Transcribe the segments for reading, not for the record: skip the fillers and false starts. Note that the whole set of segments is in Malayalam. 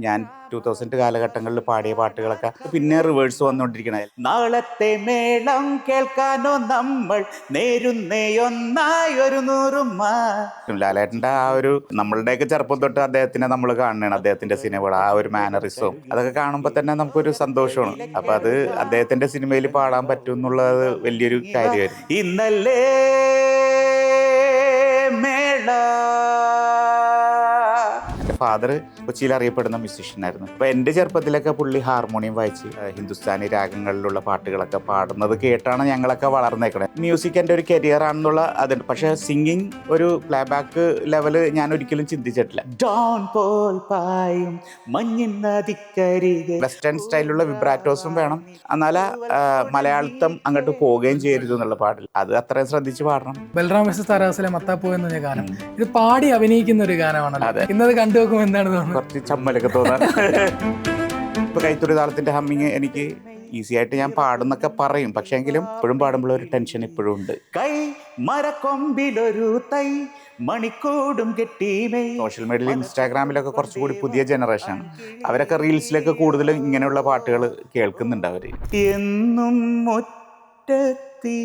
ഞാൻ 2000 കാലഘട്ടങ്ങളിൽ പാടിയ പാട്ടുകളൊക്കെ പിന്നെ റിവേഴ്സ് വന്നുകൊണ്ടിരിക്കണ നാളത്തെ മേളം കേൾക്കാനോ നമ്മൾ നേരുന്നേയൊന്നായി ഒരു ലാലേട്ടൻ്റെ ആ ഒരു നമ്മളുടെയൊക്കെ ചെറുപ്പം തൊട്ട് അദ്ദേഹത്തിനെ നമ്മൾ കാണുന്നതാണ്. അദ്ദേഹത്തിന്റെ സിനിമകൾ ആ ഒരു മാനറിസവും അതൊക്കെ കാണുമ്പോൾ തന്നെ നമുക്കൊരു സന്തോഷമാണ്. അപ്പൊ അത് അദ്ദേഹത്തിന്റെ സിനിമയിൽ പാടാൻ പറ്റും എന്നുള്ളത് വലിയൊരു കാര്യമായിരുന്നു. ഇന്നല്ലേ മേള എൻ്റെ ഫാദർ കൊച്ചിയിൽ അറിയപ്പെടുന്ന മ്യൂസീഷ്യനായിരുന്നു. അപ്പോൾ എൻ്റെ ചെറുപ്പത്തിലൊക്കെ പുള്ളി ഹാർമോണിയം വായിച്ച് ഹിന്ദുസ്ഥാനി രാഗങ്ങളിലുള്ള പാട്ടുകളൊക്കെ പാടുന്നത് കേട്ടാണ് ഞങ്ങളൊക്കെ വളർന്നേക്കണത്. മ്യൂസിക് എൻ്റെ ഒരു കരിയർ ആണെന്നുള്ള അതുണ്ട്. പക്ഷേ സിംഗിങ് ഒരു പ്ലേ ബാക്ക് ലെവല് ഞാൻ ഒരിക്കലും ചിന്തിച്ചിട്ടില്ല. വെസ്റ്റേൺ സ്റ്റൈലിലുള്ള വിബ്രാറ്റോസും വേണം, എന്നാല് മലയാളത്തം അങ്ങോട്ട് പോവുകയും ചെയ്യരുത് എന്നുള്ള പാട്ടിൽ അത് അത്രയും ശ്രദ്ധിച്ച് പാടണം. ബൽറാം വേഴ്സസ് താരാസിലെ മത്താപ്പൂ എന്ന ഗാനം ഇത് പാടി അഭിനയിക്കുന്ന ഒരു ഗാനമാണല്ലോ. ഇന്നത് കണ്ടു നോക്കുമ്പോൾ എന്താണ് തോന്നുന്നത്? കുറച്ച് ചമ്മലൊക്കെ തോന്നാൻ. ഇപ്പൊ കൈത്തൊടി താളത്തിന്റെ ഹമ്മിങ് എനിക്ക് ഈസി ആയിട്ട് ഞാൻ പാടുന്നൊക്കെ പറയും. പക്ഷെ എങ്കിലും ഇപ്പോഴും പാടുമ്പോൾ ഒരു ടെൻഷൻ ഇപ്പോഴും ഉണ്ട്. കൈ മരക്കൊമ്പിലൊരു തൈ മണിക്കൂടും കെട്ടിമേ. സോഷ്യൽ മീഡിയയിൽ ഇൻസ്റ്റാഗ്രാമിലൊക്കെ കുറച്ചുകൂടി പുതിയ ജനറേഷനാണ്. അവരൊക്കെ റീൽസിലൊക്കെ കൂടുതലും ഇങ്ങനെയുള്ള പാട്ടുകൾ കേൾക്കുന്നുണ്ട്. അവര് എന്നും മുറ്റത്തി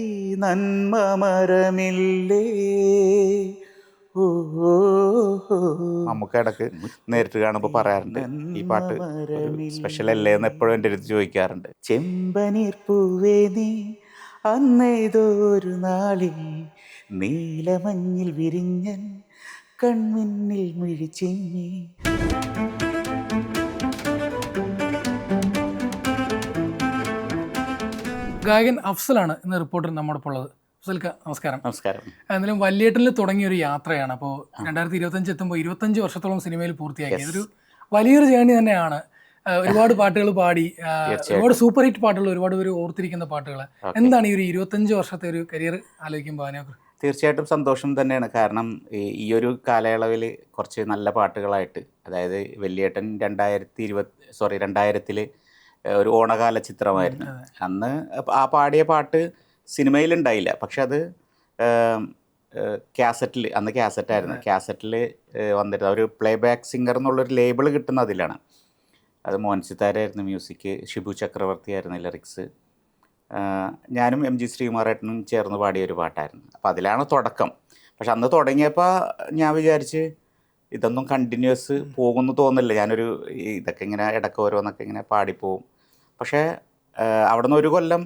നന്മ മരമില്ലേ നമുക്ക് ഇടക്ക് നേരിട്ട് കാണുമ്പോൾ പറയാറുണ്ട്, ഈ പാട്ട് സ്പെഷ്യൽ അല്ലേ എന്ന് എപ്പോഴും എൻ്റെ അടുത്ത് ചോദിക്കാറുണ്ട്. ചെമ്പനീർ പൂവേ നീ അന്നേതൊരു നാളിൽ നീലമഞ്ഞിൽ വിരിഞ്ഞൻ കൺമുന്നിൽ മിഴിച്ചിങ്ങി. ഗായകൻ അഫ്സലാണ് ഇന്ന് റിപ്പോർട്ടർ നമ്മുടെ ഒപ്പം ഉള്ളത്. അഫ്സൽക്ക നമസ്കാരം. നമസ്കാരം. എന്നാലും വല്യേട്ടനിൽ തുടങ്ങിയ ഒരു യാത്രയാണ്. അപ്പോൾ 2025 എത്തുമ്പോൾ 25 വർഷത്തോളം സിനിമയിൽ പൂർത്തിയാക്കി. ഇതൊരു വലിയൊരു ജേണി തന്നെയാണ്. ഒരുപാട് പാട്ടുകൾ പാടി, ഒരുപാട് സൂപ്പർ ഹിറ്റ് പാട്ടുകൾ, ഒരുപാട് പേര് ഓർത്തിരിക്കുന്ന പാട്ടുകൾ. എന്താണ് ഈ ഒരു 25 വർഷത്തെ ഒരു കരിയർ ആലോചിക്കുമ്പോൾ അതിനെക്കുറിച്ച്? തീർച്ചയായിട്ടും സന്തോഷം തന്നെയാണ്. കാരണം ഈ ഒരു കാലയളവിൽ കുറച്ച് നല്ല പാട്ടുകളായിട്ട്, അതായത് വല്യേട്ടൻ 2000 ഒരു ഓണകാല ചിത്രമായിരുന്നു. അന്ന് ആ പാടിയ പാട്ട് സിനിമയിലുണ്ടായില്ല. പക്ഷെ അത് കാസറ്റിൽ, അന്ന് കാസറ്റായിരുന്നു, കാസറ്റിൽ വന്നിരുന്നത്. ഒരു പ്ലേ ബാക്ക് സിംഗർ എന്നുള്ളൊരു ലേബിൾ കിട്ടുന്ന അതിലാണ്. അത് മോഹൻ സിത്താരായിരുന്നു മ്യൂസിക്, ഷിബു ചക്രവർത്തി ആയിരുന്നു ലിറിക്സ്. ഞാനും MG ശ്രീകുമാറേട്ടനും ചേർന്ന് പാടിയ ഒരു പാട്ടായിരുന്നു. അപ്പോൾ അതിലാണ് തുടക്കം. പക്ഷെ അന്ന് തുടങ്ങിയപ്പോൾ ഞാൻ വിചാരിച്ച് ഇതൊന്നും കണ്ടിന്യൂസ് പോകുമെന്ന് തോന്നില്ല. ഇതൊക്കെ ഇങ്ങനെ ഇടയ്ക്ക് ഓരോന്നൊക്കെ ഇങ്ങനെ പാടിപ്പോവും. പക്ഷേ അവിടെ നിന്ന് 1 കൊല്ലം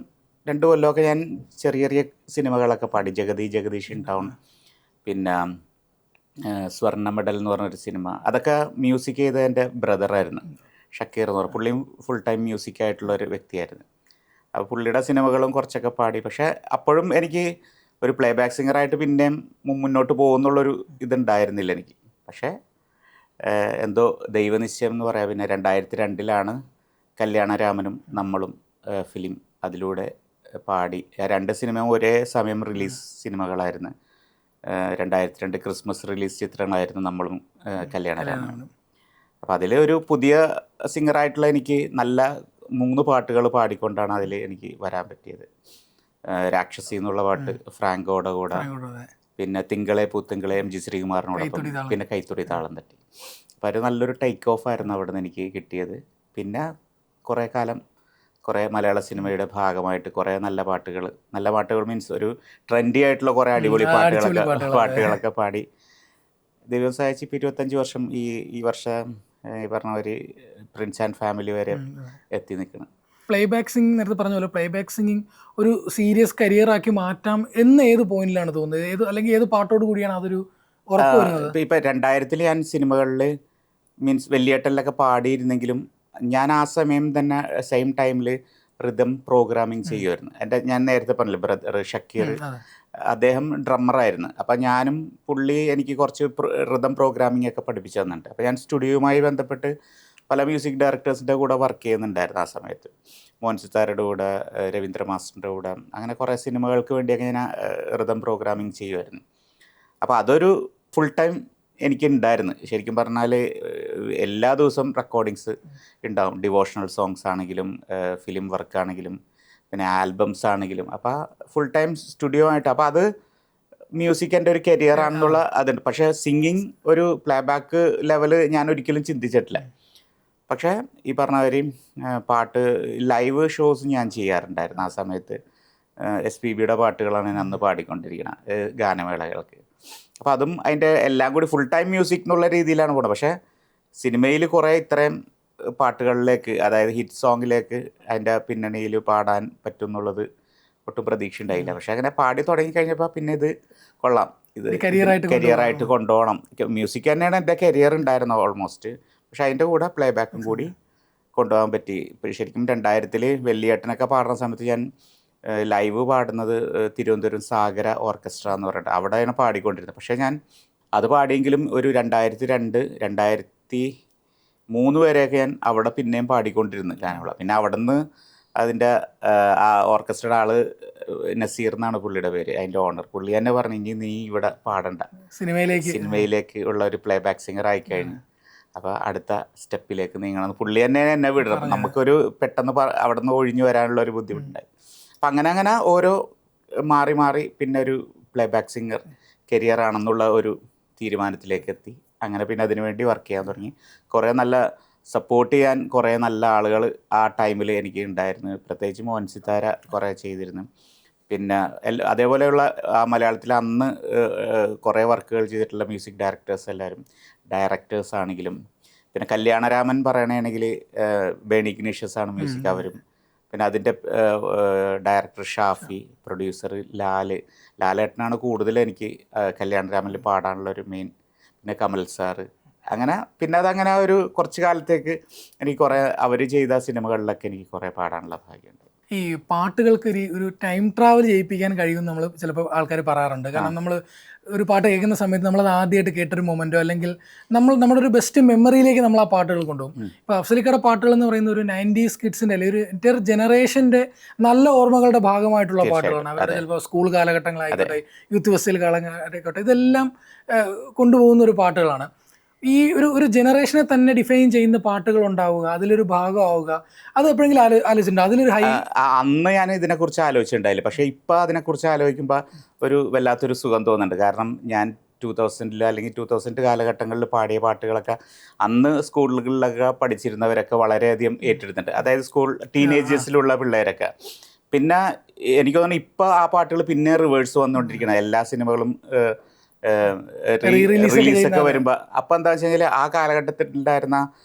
2 കൊല്ലമൊക്കെ ഞാൻ ചെറിയ ചെറിയ സിനിമകളൊക്കെ പാടി. ജഗദീഷ് ഇൻ ടൗൺ, പിന്നെ സ്വർണ്ണ മെഡൽ എന്ന് പറഞ്ഞൊരു സിനിമ. അതൊക്കെ മ്യൂസിക് ചെയ്ത എൻ്റെ ബ്രദറായിരുന്നു ഷക്കീർ എന്ന് പറഞ്ഞ. പുള്ളിയും ഫുൾ ടൈം മ്യൂസിക്കായിട്ടുള്ളൊരു വ്യക്തിയായിരുന്നു. അപ്പോൾ പുള്ളിയുടെ സിനിമകളും കുറച്ചൊക്കെ പാടി. പക്ഷേ അപ്പോഴും എനിക്ക് ഒരു പ്ലേ ബാക്ക് സിംഗറായിട്ട് പിന്നെയും മുന്നോട്ട് പോകുന്നുള്ളൊരു ഇതുണ്ടായിരുന്നില്ല എനിക്ക്. പക്ഷേ എന്തോ ദൈവനിശ്ചയം എന്ന് പറയാം. പിന്നെ 2002 കല്യാണരാമനും നമ്മളും ഫിലിം, അതിലൂടെ പാടി. 2 സിനിമയും ഒരേ സമയം റിലീസ് സിനിമകളായിരുന്നു. 2002 ക്രിസ്മസ് റിലീസ് ചിത്രങ്ങളായിരുന്നു നമ്മളും കല്യാണരാമനും. അപ്പോൾ അതിൽ ഒരു പുതിയ സിംഗറായിട്ടുള്ള എനിക്ക് നല്ല 3 പാട്ടുകൾ പാടിക്കൊണ്ടാണ് അതിൽ എനിക്ക് വരാൻ പറ്റിയത്. രാക്ഷസി എന്നുള്ള പാട്ട് ഫ്രാങ്കോയുടെ കൂടെ, പിന്നെ തിങ്കളെ പൂത്തിങ്കളെ MG ശ്രീകുമാറിനോടൊപ്പം, പിന്നെ കൈത്തൊടി താളം തട്ടി. അപ്പോൾ ഒരു നല്ലൊരു ടേക്ക് ഓഫ് ആയിരുന്നു അവിടെ നിന്ന് എനിക്ക് കിട്ടിയത്. പിന്നെ കുറേ കാലം കുറേ മലയാള സിനിമയുടെ ഭാഗമായിട്ട് കുറേ നല്ല പാട്ടുകൾ മീൻസ് ഒരു ട്രെൻഡി ആയിട്ടുള്ള കുറേ അടിപൊളി പാട്ടുകളൊക്കെ പാടി. ദൈവം സഹായിച്ച് ഇപ്പോൾ 25 വർഷം ഈ വർഷം ഈ പറഞ്ഞ ഒരു പ്രിൻസ് ആൻഡ് ഫാമിലി വരെ എത്തി നിൽക്കണം. പ്ലേ ബാക്ക് സിംഗിങ് നേരത്തെ പറഞ്ഞ പോലെ പ്ലേ ബാക്ക് സിംഗിങ് ഒരു സീരിയസ് കരിയറാക്കി മാറ്റാം എന്ന് ഏത് പോയിന്റിലാണ് തോന്നുന്നത്? അല്ലെങ്കിൽ ഏത് പാട്ടോട് കൂടിയാണ് അതൊരു ഉറപ്പ് വരുന്നത്? ഇപ്പോൾ 2000 ഞാൻ സിനിമകളിൽ മീൻസ് വലിയേട്ടനിലൊക്കെ പാടിയിരുന്നെങ്കിലും ഞാൻ ആ സമയം തന്നെ സെയിം ടൈമിൽ റിതം പ്രോഗ്രാമിങ് ചെയ്യുമായിരുന്നു. ഞാൻ നേരത്തെ പറഞ്ഞില്ല, ബ്രദർ ഷക്കീർ, അദ്ദേഹം ഡ്രമ്മറായിരുന്നു. അപ്പം ഞാനും പുള്ളി എനിക്ക് കുറച്ച് റിതം പ്രോഗ്രാമിംഗ് ഒക്കെ പഠിപ്പിച്ചു തന്നിട്ടുണ്ട്. അപ്പോൾ ഞാൻ സ്റ്റുഡിയോയുമായി ബന്ധപ്പെട്ട് പല മ്യൂസിക് ഡയറക്ടേഴ്സിൻ്റെ കൂടെ വർക്ക് ചെയ്യുന്നുണ്ടായിരുന്നു ആ സമയത്ത്. മോഹൻ സിത്താരയുടെ കൂടെ, രവീന്ദ്ര മാസ്റ്ററിൻ്റെ കൂടെ, അങ്ങനെ കുറേ സിനിമകൾക്ക് വേണ്ടിയൊക്കെ ഞാൻ റിതം പ്രോഗ്രാമിംഗ് ചെയ്യുമായിരുന്നു. അപ്പോൾ അതൊരു ഫുൾ ടൈം എനിക്കുണ്ടായിരുന്നു. ശരിക്കും പറഞ്ഞാൽ എല്ലാ ദിവസവും റെക്കോർഡിങ്സ് ഉണ്ടാവും. ഡിവോഷണൽ സോങ്സ് ആണെങ്കിലും ഫിലിം വർക്ക് ആണെങ്കിലും പിന്നെ ആൽബംസ് ആണെങ്കിലും. അപ്പോൾ ഫുൾ ടൈം സ്റ്റുഡിയോ ആയിട്ട്. അപ്പോൾ അത് മ്യൂസിക് എൻ്റെ ഒരു കരിയർ ആണെന്നുള്ള അതുണ്ട്. പക്ഷേ സിംഗിങ് ഒരു പ്ലേ ബാക്ക് ലെവല് ഞാൻ ഒരിക്കലും ചിന്തിച്ചിട്ടില്ല. പക്ഷേ ഈ പറഞ്ഞ മാതിരി പാട്ട് ലൈവ് ഷോസ് ഞാൻ ചെയ്യാറുണ്ടായിരുന്നു ആ സമയത്ത്. എസ് പി ബിയുടെ പാട്ടുകളാണ് ഞാൻ അന്ന് പാടിക്കൊണ്ടിരിക്കുന്നത് ഗാനമേളകൾക്ക്. അപ്പോൾ അതും അതിൻ്റെ എല്ലാം കൂടി ഫുൾ ടൈം മ്യൂസിക് എന്നുള്ള രീതിയിലാണ് പോകുന്നത്. പക്ഷേ സിനിമയിൽ കുറേ ഇത്രയും പാട്ടുകളിലേക്ക്, അതായത് ഹിറ്റ് സോങ്ങിലേക്ക് അതിൻ്റെ പിന്നണിയിൽ പാടാൻ പറ്റും എന്നുള്ളത് ഒട്ടും പ്രതീക്ഷ ഉണ്ടായില്ല. പക്ഷെ അങ്ങനെ പാടി തുടങ്ങിക്കഴിഞ്ഞപ്പോൾ പിന്നെ ഇത് കൊള്ളാം, ഇത് കരിയറായിട്ട് കൊണ്ടുപോകണം. മ്യൂസിക് തന്നെയാണ് എൻ്റെ കരിയർ ഉണ്ടായിരുന്നത് ഓൾമോസ്റ്റ്. പക്ഷെ അതിൻ്റെ കൂടെ പ്ലേ ബാക്കും കൂടി കൊണ്ടുപോകാൻ പറ്റി. ഇപ്പോൾ ശരിക്കും 2000 വെള്ളിയേട്ടനൊക്കെ പാടുന്ന സമയത്ത് ഞാൻ ലൈവ് പാടുന്നത് തിരുവനന്തപുരം സാഗര ഓർക്കസ്ട്ര എന്ന് പറഞ്ഞിട്ട് അവിടെയാണ് പാടിക്കൊണ്ടിരുന്നത്. പക്ഷേ ഞാൻ അത് പാടിയെങ്കിലും ഒരു 2002, 2003 വരെയൊക്കെ ഞാൻ അവിടെ പിന്നെയും പാടിക്കൊണ്ടിരുന്നു ഗാനമേള. പിന്നെ അവിടെ നിന്ന് അതിൻ്റെ ആ ഓർക്കസ്ട്രയുടെ ആള് നസീർ എന്നാണ് പുള്ളിയുടെ പേര്, അതിൻ്റെ ഓണർ. പുള്ളി തന്നെ പറഞ്ഞു, ഇനി നീ ഇവിടെ പാടണ്ട, സിനിമയിലേക്ക് ഉള്ള ഒരു പ്ലേ ബാക്ക് സിംഗർ ആയിക്കഴിഞ്ഞു, അപ്പോൾ അടുത്ത സ്റ്റെപ്പിലേക്ക് നീങ്ങണം. പുള്ളി തന്നെ എന്നെ വിടണം, നമുക്കൊരു പെട്ടെന്ന് അവിടെ നിന്ന് ഒഴിഞ്ഞു വരാനുള്ള ഒരു ബുദ്ധിമുട്ടുണ്ടായി. അപ്പം അങ്ങനെ ഓരോ മാറി മാറി പിന്നെ ഒരു പ്ലേ ബാക്ക് സിംഗർ കരിയർ ആണെന്നുള്ള ഒരു തീരുമാനത്തിലേക്ക് എത്തി. അങ്ങനെ പിന്നെ അതിനുവേണ്ടി വർക്ക് ചെയ്യാൻ തുടങ്ങി. കുറേ നല്ല സപ്പോർട്ട് ചെയ്യാൻ കുറേ നല്ല ആളുകൾ ആ ടൈമിൽ എനിക്ക് ഉണ്ടായിരുന്നു. പ്രത്യേകിച്ച് മോഹൻ സിത്താര കുറേ ചെയ്തിരുന്നു. പിന്നെ അതേപോലെയുള്ള ആ മലയാളത്തിൽ അന്ന് കുറേ വർക്കുകൾ ചെയ്തിട്ടുള്ള മ്യൂസിക് ഡയറക്ടേഴ്സ് എല്ലാവരും, ഡയറക്ടേഴ്സ് ആണെങ്കിലും, പിന്നെ കല്യാണരാമൻ പറയണമെങ്കിൽ ബേണി ഇഗ്നീഷ്യസ് ആണ് മ്യൂസിക് അവരും. പിന്നെ അതിൻ്റെ ഡയറക്ടർ ഷാഫി, പ്രൊഡ്യൂസർ ലാലേട്ടനാണ് കൂടുതൽ എനിക്ക് കല്യാണരാമനിൽ പാടാനുള്ളൊരു മെയിൻ. പിന്നെ കമൽ സാറ്. അങ്ങനെ പിന്നെ അതങ്ങനെ ഒരു കുറച്ച് കാലത്തേക്ക് എനിക്ക് കുറേ അവർ ചെയ്ത സിനിമകളിലൊക്കെ എനിക്ക് കുറേ പാടാനുള്ള ഭാഗ്യമുണ്ട്. ഈ പാട്ടുകൾക്ക് ഒരു ടൈം ട്രാവൽ ചെയ്യിപ്പിക്കാൻ കഴിയും നമ്മൾ ചിലപ്പോൾ ആൾക്കാർ പറയാറുണ്ട്. കാരണം നമ്മൾ ഒരു പാട്ട് കേൾക്കുന്ന സമയത്ത് നമ്മളത് ആദ്യമായിട്ട് കേട്ടൊരു മൊമെൻറ്റോ അല്ലെങ്കിൽ നമ്മുടെ ഒരു ബെസ്റ്റ് മെമ്മറിയിലേക്ക് നമ്മൾ ആ പാട്ടുകൾ കൊണ്ടുപോകും. ഇപ്പോൾ അഫ്സലിക്കയുടെ പാട്ടുകൾ എന്ന് പറയുന്ന ഒരു 90s കിഡ്സിൻ്റെ അല്ലെങ്കിൽ ഒരു എൻ്റയർ ജനറേഷൻ്റെ നല്ല ഓർമ്മകളുടെ ഭാഗമായിട്ടുള്ള പാട്ടുകളാണ്. അവരുടെ ചിലപ്പോൾ സ്കൂൾ കാലഘട്ടങ്ങളായിക്കോട്ടെ, യൂത്ത് ഫെസ്റ്റിവൽ കാലഘട്ടമായിക്കോട്ടെ, ഇതെല്ലാം കൊണ്ടുപോകുന്ന ഒരു പാട്ടുകളാണ്. ഈ ഒരു ജനറേഷനെ തന്നെ ഡിഫൈൻ ചെയ്യുന്ന പാട്ടുകൾ ഉണ്ടാവുക, അതിലൊരു ഭാഗമാവുക, അത് എപ്പോഴെങ്കിലും ആലോചിച്ചിട്ടുണ്ടോ? അതിലൊരു അന്ന് ഞാൻ ഇതിനെക്കുറിച്ച് ആലോചിച്ചിട്ടുണ്ടായില്ല. പക്ഷേ ഇപ്പോൾ അതിനെക്കുറിച്ച് ആലോചിക്കുമ്പോൾ ഒരു വല്ലാത്തൊരു സുഖം തോന്നുന്നുണ്ട്. കാരണം ഞാൻ 2000 അല്ലെങ്കിൽ 2000 കാലഘട്ടങ്ങളിൽ പാടിയ പാട്ടുകളൊക്കെ അന്ന് സ്കൂളുകളിലൊക്കെ പഠിച്ചിരുന്നവരൊക്കെ വളരെയധികം ഏറ്റെടുത്തിട്ടുണ്ട്. അതായത് സ്കൂൾ ടീനേജേഴ്സിലുള്ള പിള്ളേരൊക്കെ. പിന്നെ എനിക്ക് തോന്നുന്നു ഇപ്പോൾ ആ പാട്ടുകൾ പിന്നെ റിവേഴ്സ് വന്നുകൊണ്ടിരിക്കണം. എല്ലാ സിനിമകളും റിലീസൊക്കെ വരുമ്പോൾ. അപ്പം എന്താ വെച്ച് കഴിഞ്ഞാൽ ആ കാലഘട്ടത്തിൽ ഉണ്ടായിരുന്ന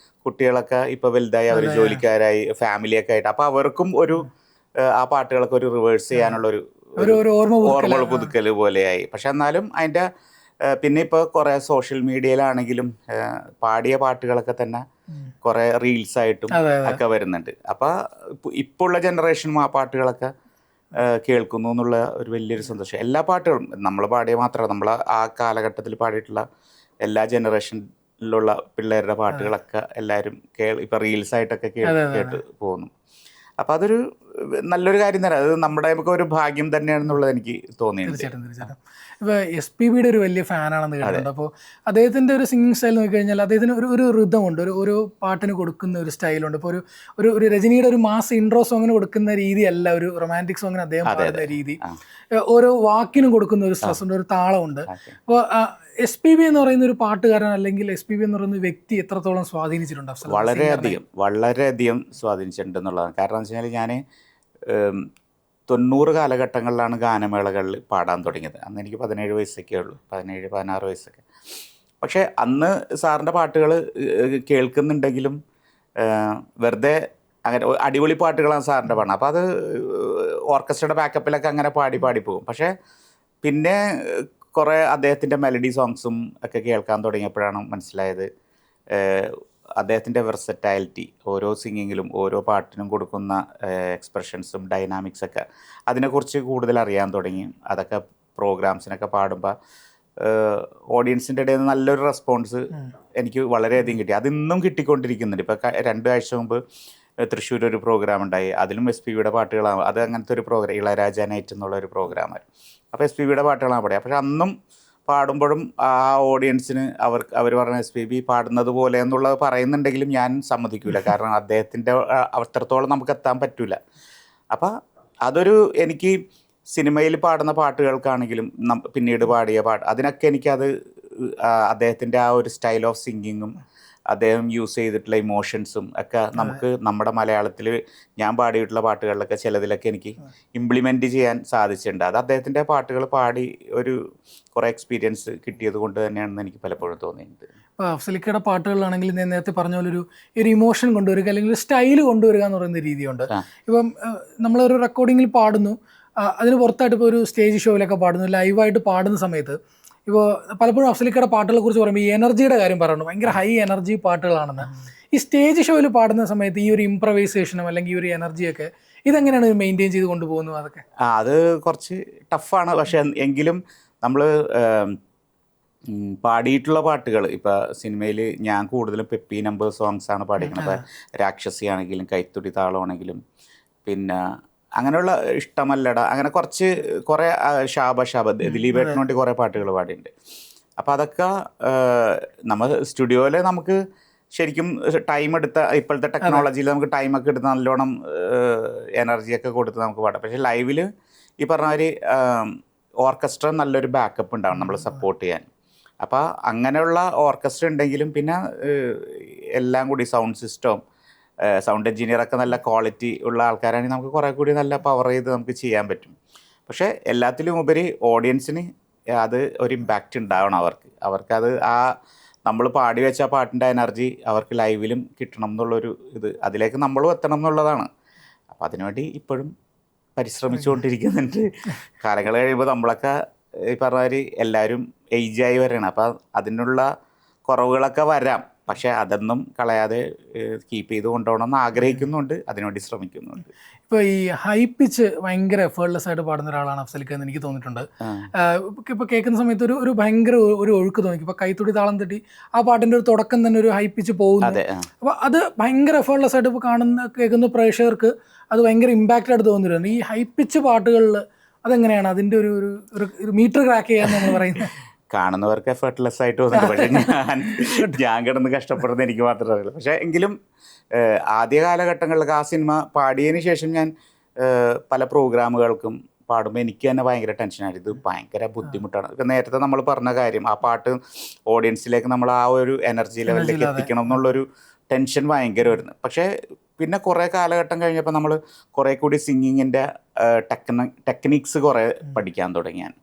കുട്ടികളൊക്കെ ഇപ്പോൾ വലുതായി, അവർ ജോലിക്കാരായി, ഫാമിലിയൊക്കെ ആയിട്ട്. അപ്പോൾ അവർക്കും ഒരു ആ പാട്ടുകളൊക്കെ ഒരു റിവേഴ്സ് ചെയ്യാനുള്ളൊരു ഓർമ്മ പുതുക്കൽ പോലെയായി. പക്ഷെ എന്നാലും അതിൻ്റെ പിന്നെ ഇപ്പോൾ കുറേ സോഷ്യൽ മീഡിയയിലാണെങ്കിലും പാടിയ പാട്ടുകളൊക്കെ തന്നെ കുറേ റീൽസായിട്ടും ഒക്കെ വരുന്നുണ്ട്. അപ്പോൾ ഇപ്പോൾ ഉള്ള ജനറേഷനും ആ പാട്ടുകളൊക്കെ കേൾക്കുന്നു എന്നുള്ള ഒരു വലിയൊരു സന്തോഷം. എല്ലാ പാട്ടുകളും നമ്മൾ പാടിയ മാത്രമല്ല, നമ്മൾ ആ കാലഘട്ടത്തിൽ പാടിയിട്ടുള്ള എല്ലാ ജനറേഷനിലുള്ള പിള്ളേരുടെ പാട്ടുകളൊക്കെ എല്ലാവരും ഇപ്പോൾ റീൽസായിട്ടൊക്കെ കേട്ട് പോകുന്നു. അപ്പോൾ അതൊരു നല്ലൊരു കാര്യം തന്നെ. അത് നമ്മുടെ നമുക്ക് ഒരു ഭാഗ്യം തന്നെയാണെന്നുള്ളത് എനിക്ക് തോന്നിയിട്ടുണ്ട്. ഇപ്പോൾ SPBയുടെ ഒരു വലിയ ഫാനാണെന്ന് കേട്ടിട്ടുണ്ട്. അപ്പോൾ അദ്ദേഹത്തിൻ്റെ ഒരു സിംഗിങ് സ്റ്റൈൽ നോക്കിക്കഴിഞ്ഞാൽ അദ്ദേഹത്തിന് ഒരു റിതമുണ്ട്, ഒരു പാട്ടിന് കൊടുക്കുന്ന ഒരു സ്റ്റൈലുണ്ട്. ഇപ്പോൾ ഒരു രജനിയുടെ ഒരു മാസ് ഇൻട്രോ സോങ്ങിന് കൊടുക്കുന്ന രീതിയല്ല ഒരു റൊമാൻറ്റിക് സോങ്ങിന് അദ്ദേഹം പാടുന്ന രീതി. ഓരോ വാക്കിനും കൊടുക്കുന്ന ഒരു സ്ട്രെസ് ഉണ്ട്, ഒരു താളമുണ്ട്. അപ്പോൾ SPB എന്ന് പറയുന്ന ഒരു പാട്ടുകാരൻ അല്ലെങ്കിൽ SPB എന്ന് പറയുന്ന വ്യക്തി എത്രത്തോളം സ്വാധീനിച്ചിട്ടുണ്ട്? വളരെയധികം സ്വാധീനിച്ചിട്ടുണ്ട് എന്നുള്ളതാണ്. കാരണം എന്ന് വെച്ച് കഴിഞ്ഞാൽ ഞാൻ 90 കാലഘട്ടങ്ങളിലാണ് ഗാനമേളകളിൽ പാടാൻ തുടങ്ങിയത്. അന്ന് എനിക്ക് 17 വയസ്സൊക്കെ ഉള്ളൂ, 17-16 വയസ്സൊക്കെ. പക്ഷേ അന്ന് സാറിൻ്റെ പാട്ടുകൾ കേൾക്കുന്നുണ്ടെങ്കിലും വെറുതെ അങ്ങനെ അടിപൊളി പാട്ടുകളാണ് സാറിൻ്റെ പാടുന്നത്. അപ്പോൾ അത് ഓർക്കസ്ട്രയുടെ ബാക്കപ്പിലൊക്കെ അങ്ങനെ പാടി പോകും. പക്ഷേ പിന്നെ കുറേ അദ്ദേഹത്തിൻ്റെ മെലഡി സോങ്സും ഒക്കെ കേൾക്കാൻ തുടങ്ങിയപ്പോഴാണ് മനസ്സിലായത് അദ്ദേഹത്തിൻ്റെ വെർസറ്റൈലിറ്റി. ഓരോ സിംഗിങ്ങിലും ഓരോ പാട്ടിനും കൊടുക്കുന്ന എക്സ്പ്രഷൻസും ഡൈനാമിക്സൊക്കെ അതിനെക്കുറിച്ച് കൂടുതൽ അറിയാൻ തുടങ്ങി. അതൊക്കെ പ്രോഗ്രാംസിനൊക്കെ പാടുമ്പോൾ ഓഡിയൻസിൻ്റെ ഇടയിൽ നിന്ന് നല്ലൊരു റെസ്പോൺസ് എനിക്ക് വളരെയധികം കിട്ടി. അതിന്നും കിട്ടിക്കൊണ്ടിരിക്കുന്നുണ്ട്. ഇപ്പോൾ 2 ആഴ്ച മുമ്പ് തൃശ്ശൂർ ഒരു പ്രോഗ്രാം ഉണ്ടായി, അതിലും SPBയുടെ പാട്ടുകളാണ്. അത് അങ്ങനത്തെ ഒരു പ്രോഗ്രാം, ഇളയരാജ നൈറ്റ് എന്നുള്ള ഒരു പ്രോഗ്രാമായിരുന്നു. അപ്പോൾ SPBയുടെ പാട്ടുകളാണ് പാടുക. പക്ഷെ അന്നും പാടുമ്പോഴും ആ ഓഡിയൻസിന് അവർ പറഞ്ഞ SPB പാടുന്നത് പോലെ എന്നുള്ളത് പറയുന്നുണ്ടെങ്കിലും ഞാൻ സമ്മതിക്കില്ല. കാരണം അദ്ദേഹത്തിൻ്റെ അത്രത്തോളം നമുക്ക് എത്താൻ പറ്റില്ല. അപ്പോൾ അതൊരു എനിക്ക് സിനിമയിൽ പാടുന്ന പാട്ടുകൾക്കാണെങ്കിലും പിന്നീട് പാടിയ പാട്ട് അതിനൊക്കെ എനിക്കത് അദ്ദേഹത്തിൻ്റെ ആ ഒരു സ്റ്റൈൽ ഓഫ് സിംഗിങ്ങും അദ്ദേഹം യൂസ് ചെയ്തിട്ടുള്ള ഇമോഷൻസും ഒക്കെ നമുക്ക് നമ്മുടെ മലയാളത്തിൽ ഞാൻ പാടിയിട്ടുള്ള പാട്ടുകളിലൊക്കെ ചിലതിലൊക്കെ എനിക്ക് ഇംപ്ലിമെൻ്റ് ചെയ്യാൻ സാധിച്ചിട്ടുണ്ട്. അത് അദ്ദേഹത്തിൻ്റെ പാട്ടുകൾ പാടി ഒരു കുറേ എക്സ്പീരിയൻസ് കിട്ടിയത് കൊണ്ട് തന്നെയാണെന്ന് എനിക്ക് പലപ്പോഴും തോന്നിയിട്ടുണ്ട്. ഇപ്പോൾ അഫ്സലിക്കയുടെ പാട്ടുകളിലാണെങ്കിൽ ഞാൻ നേരത്തെ പറഞ്ഞ പോലെ ഒരു ഇമോഷൻ കൊണ്ടുവരിക അല്ലെങ്കിൽ ഒരു സ്റ്റൈൽ കൊണ്ടുവരിക എന്ന് പറയുന്ന രീതിയുണ്ട്. ഇപ്പം നമ്മളൊരു റെക്കോർഡിങ്ങിൽ പാടുന്നു, അതിന് പുറത്തായിട്ട് ഇപ്പോൾ ഒരു സ്റ്റേജ് ഷോയിലൊക്കെ പാടുന്നു, ലൈവായിട്ട് പാടുന്ന സമയത്ത് ഇപ്പോൾ പലപ്പോഴും അഫ്സലിക്കയുടെ പാട്ടുകളെ കുറിച്ച് പറയുമ്പോൾ ഈ എനർജിയുടെ കാര്യം പറയുന്നു, ഭയങ്കര ഹൈ എനർജി പാട്ടുകളാണെന്ന്. ഈ സ്റ്റേജ് ഷോയിൽ പാടുന്ന സമയത്ത് ഈ ഒരു ഇംപ്രവൈസേഷനും അല്ലെങ്കിൽ ഈ ഒരു എനർജിയൊക്കെ ഇതെങ്ങനെയാണ് മെയിൻറ്റെയിൻ ചെയ്ത് കൊണ്ടുപോകുന്നത്? അതൊക്കെ അത് കുറച്ച് ടഫാണ്. പക്ഷെ എങ്കിലും നമ്മൾ പാടിയിട്ടുള്ള പാട്ടുകൾ ഇപ്പോൾ സിനിമയിൽ ഞാൻ കൂടുതലും പെപ്പി നമ്പർ സോങ്സ് ആണ് പാടിക്കുന്നത്. ഇപ്പോൾ രാക്ഷസി ആണെങ്കിലും കൈത്തുടി താളമാണെങ്കിലും പിന്നെ അങ്ങനെയുള്ള ഇഷ്ടമല്ലട അങ്ങനെ കുറേ ഷാബ ദിലീപേട്ടന് വേണ്ടി കുറേ പാട്ടുകൾ പാടിയിട്ടുണ്ട്. അപ്പോൾ അതൊക്കെ നമ്മൾ സ്റ്റുഡിയോയിൽ നമുക്ക് ശരിക്കും ടൈം എടുത്ത ഇപ്പോഴത്തെ ടെക്നോളജിയിൽ നമുക്ക് ടൈമൊക്കെ എടുത്ത് നല്ലോണം എനർജിയൊക്കെ കൊടുത്ത് നമുക്ക് പാടാം. പക്ഷേ ലൈവിൽ ഈ പറഞ്ഞ ഒരു ഓർക്കസ്ട്ര നല്ലൊരു ബാക്കപ്പ് ഉണ്ടാവും നമ്മൾ സപ്പോർട്ട് ചെയ്യാൻ. അപ്പോൾ അങ്ങനെയുള്ള ഓർക്കസ്ട്ര ഉണ്ടെങ്കിലും പിന്നെ എല്ലാം കൂടി സൗണ്ട് സിസ്റ്റവും സൗണ്ട് എഞ്ചിനീയറൊക്കെ നല്ല ക്വാളിറ്റി ഉള്ള ആൾക്കാരാണെങ്കിൽ നമുക്ക് കുറേ കൂടി നല്ല പവർ ചെയ്ത് നമുക്ക് ചെയ്യാൻ പറ്റും. പക്ഷേ എല്ലാത്തിലും ഉപരി ഓഡിയൻസിന് അത് ഒരു ഇമ്പാക്റ്റ് ഉണ്ടാവണം. അവർക്കത് നമ്മൾ പാടി വെച്ച പാട്ടിൻ്റെ എനർജി അവർക്ക് ലൈവിലും കിട്ടണം എന്നുള്ളൊരു അതിലേക്ക് നമ്മളും എത്തണം എന്നുള്ളതാണ്. അപ്പോൾ അതിനുവേണ്ടി ഇപ്പോഴും പരിശ്രമിച്ചുകൊണ്ടിരിക്കുന്നുണ്ട്. കാലങ്ങൾ കഴിയുമ്പോൾ നമ്മളൊക്കെ ഈ പറഞ്ഞ എല്ലാവരും ഏജായി വരണം. അപ്പോൾ അതിനുള്ള കുറവുകളൊക്കെ വരാം. പക്ഷേ അതൊന്നും കളയാതെ കീപ്പ് ചെയ്ത് കൊണ്ടുപോകണമെന്ന് ആഗ്രഹിക്കുന്നുണ്ട്, അതിനുവേണ്ടി ശ്രമിക്കുന്നുണ്ട്. ഇപ്പോൾ ഈ ഹൈ പിച്ച് ഭയങ്കര എഫേർട്ട്ലെസ് ആയിട്ട് പാടുന്ന ഒരാളാണ് അഫ്സലിക്ക എന്ന് എനിക്ക് തോന്നിയിട്ടുണ്ട്. ഇപ്പോൾ കേൾക്കുന്ന സമയത്ത് ഒരു ഭയങ്കര ഒരു ഒഴുക്ക് തോന്നി. ഇപ്പോൾ കൈത്തുടി താളം തട്ടി ആ പാട്ടിൻ്റെ ഒരു തുടക്കം തന്നെ ഒരു ഹൈ പിച്ച് പോകുന്നു. അപ്പോൾ അത് ഭയങ്കര എഫേർട്ട്ലെസ് ആയിട്ട് ഇപ്പോൾ കേൾക്കുന്ന പ്രേക്ഷകർക്ക് അത് ഭയങ്കര ഇമ്പാക്റ്റ് ആയിട്ട് തോന്നിയിട്ടുണ്ട്. ഈ ഹൈ പിച്ച് പാട്ടുകളിൽ അതെങ്ങനെയാണ് അതിൻ്റെ ഒരു മീറ്റർ ക്രാക്ക് ചെയ്യാന്ന് നമ്മൾ പറയുന്നത്? കാണുന്നവർക്ക് എഫേർട്ട്ലെസ് ആയിട്ട് തോന്നുന്നുണ്ട്. പക്ഷേ ഞാൻ കിടന്ന് കഷ്ടപ്പെടുന്നത് എനിക്ക് മാത്രമേ അറിയുള്ളൂ. പക്ഷേ എങ്കിലും ആദ്യ കാലഘട്ടങ്ങളിലൊക്കെ ആ സിനിമ പാടിയതിന് ശേഷം ഞാൻ പല പ്രോഗ്രാമുകൾക്കും പാടുമ്പോൾ എനിക്ക് തന്നെ ഭയങ്കര ടെൻഷനായിരുന്നു. ഇത് ഭയങ്കര ബുദ്ധിമുട്ടാണ്. ഇപ്പം നേരത്തെ നമ്മൾ പറഞ്ഞ കാര്യം, ആ പാട്ട് ഓഡിയൻസിലേക്ക് നമ്മൾ ആ ഒരു എനർജി ലെവലിലേക്ക് എത്തിക്കണം എന്നുള്ളൊരു ടെൻഷൻ ഭയങ്കരമായിരുന്നു. പക്ഷേ പിന്നെ കുറേ കാലഘട്ടം കഴിഞ്ഞപ്പോൾ നമ്മൾ കുറേ കൂടി സിംഗിങ്ങിൻ്റെ ടെക്നിക്സ് കുറേ പഠിക്കാൻ തുടങ്ങി ഞാൻ.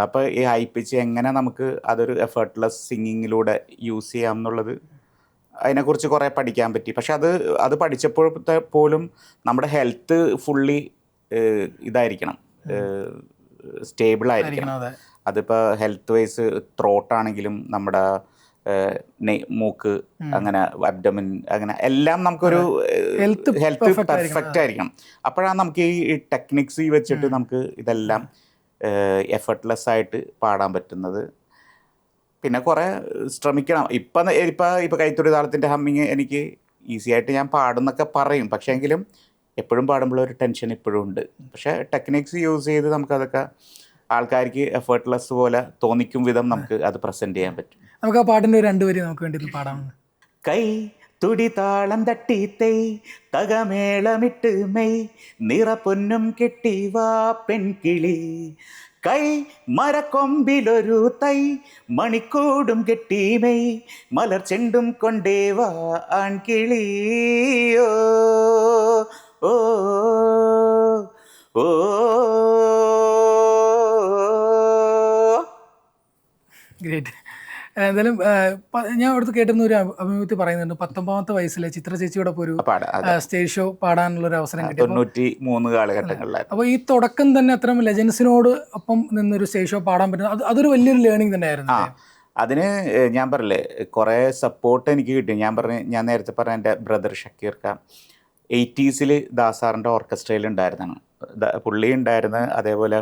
അപ്പോൾ ഈ ഹൈ പിച്ച് എങ്ങനെ നമുക്ക് അതൊരു എഫേർട്ട്ലെസ് സിംഗിങ്ങിലൂടെ യൂസ് ചെയ്യാം എന്നുള്ളത് അതിനെക്കുറിച്ച് കുറേ പഠിക്കാൻ പറ്റി. പക്ഷെ അത് പഠിച്ചപ്പോഴത്തെ പോലും നമ്മുടെ ഹെൽത്ത് ഫുള്ളി ഇതായിരിക്കണം, സ്റ്റേബിളായിരിക്കണം. അതിപ്പോൾ ഹെൽത്ത് വൈസ് ത്രോട്ടാണെങ്കിലും നമ്മുടെ മൂക്ക് അങ്ങനെ അബ്ഡമിൻ അങ്ങനെ എല്ലാം നമുക്കൊരു ഹെൽത്ത് പെർഫെക്റ്റ് ആയിരിക്കണം. അപ്പോഴാണ് നമുക്ക് ഈ ടെക്നിക്സ് വെച്ചിട്ട് നമുക്ക് ഇതെല്ലാം എഫർട്ട്ലെസ് ആയിട്ട് പാടാൻ പറ്റുന്നത്. പിന്നെ കുറേ ശ്രമിക്കണം. ഇപ്പം കൈത്തുടി താളത്തിൻ്റെ ഹമ്മിങ് എനിക്ക് ഈസി ആയിട്ട് ഞാൻ പാടുന്നൊക്കെ പറയും. പക്ഷേ എങ്കിലും എപ്പോഴും പാടുമ്പോൾ ഒരു ടെൻഷൻ ഇപ്പോഴും ഉണ്ട്. പക്ഷേ ടെക്നിക്സ് യൂസ് ചെയ്ത് നമുക്കതൊക്കെ ആൾക്കാർക്ക് എഫേർട്ട്ലെസ് പോലെ തോന്നിക്കും വിധം നമുക്ക് അത് പ്രസൻറ്റ് ചെയ്യാൻ പറ്റും. നമുക്ക് ആ പാട്ടിൻ്റെ ഒരു 2 വരി നമുക്ക് വേണ്ടി പാടാം. കൈ തുടി താളം തട്ടി തൈ തകമേളമിട്ട് മെയ് നിറപ്പൊന്നും കെട്ടി വാ പെൺകിളി, കൈ മരക്കൊമ്പിലൊരു തൈ മണിക്കൂടും കെട്ടി മെയ് മലർ ചെണ്ടും കൊണ്ടേ വാ ആൺകിളിയോ ഓ ഓ. ഗ്രേറ്റ്. എന്തായാലും ഞാൻ അവിടുത്തെ കേട്ടുന്ന ഒരു അഭിമുഖത്തിൽ പറയുന്നുണ്ട് 19ാമത്തെ വയസ്സിലെ ചിത്ര ചേച്ചിയോടൊപ്പം ഒരു സ്റ്റേജ് ഷോ പാടാനുള്ള ഒരു അവസരം കിട്ടി. 93 കാലഘട്ടങ്ങളിലായിരുന്നു. അപ്പോൾ ഈ തുടക്കം തന്നെ അത്തരം ലെജൻസിനോട് ഒപ്പം നിന്നൊരു സ്റ്റേജ് ഷോ പാടാൻ പറ്റുന്നത് അതൊരു വലിയൊരു ലേണിംഗ് തന്നെയായിരുന്നു. അതിന് ഞാൻ പറഞ്ഞില്ലേ കുറേ സപ്പോർട്ട് എനിക്ക് കിട്ടി. ഞാൻ നേരത്തെ പറഞ്ഞ എൻ്റെ ബ്രദർ ഷക്കീർ ഖാൻ 80s ദാസാറിൻ്റെ ഓർക്കസ്ട്രയിൽ ഉണ്ടായിരുന്നതാണ്. പുള്ളി ഉണ്ടായിരുന്ന, അതേപോലെ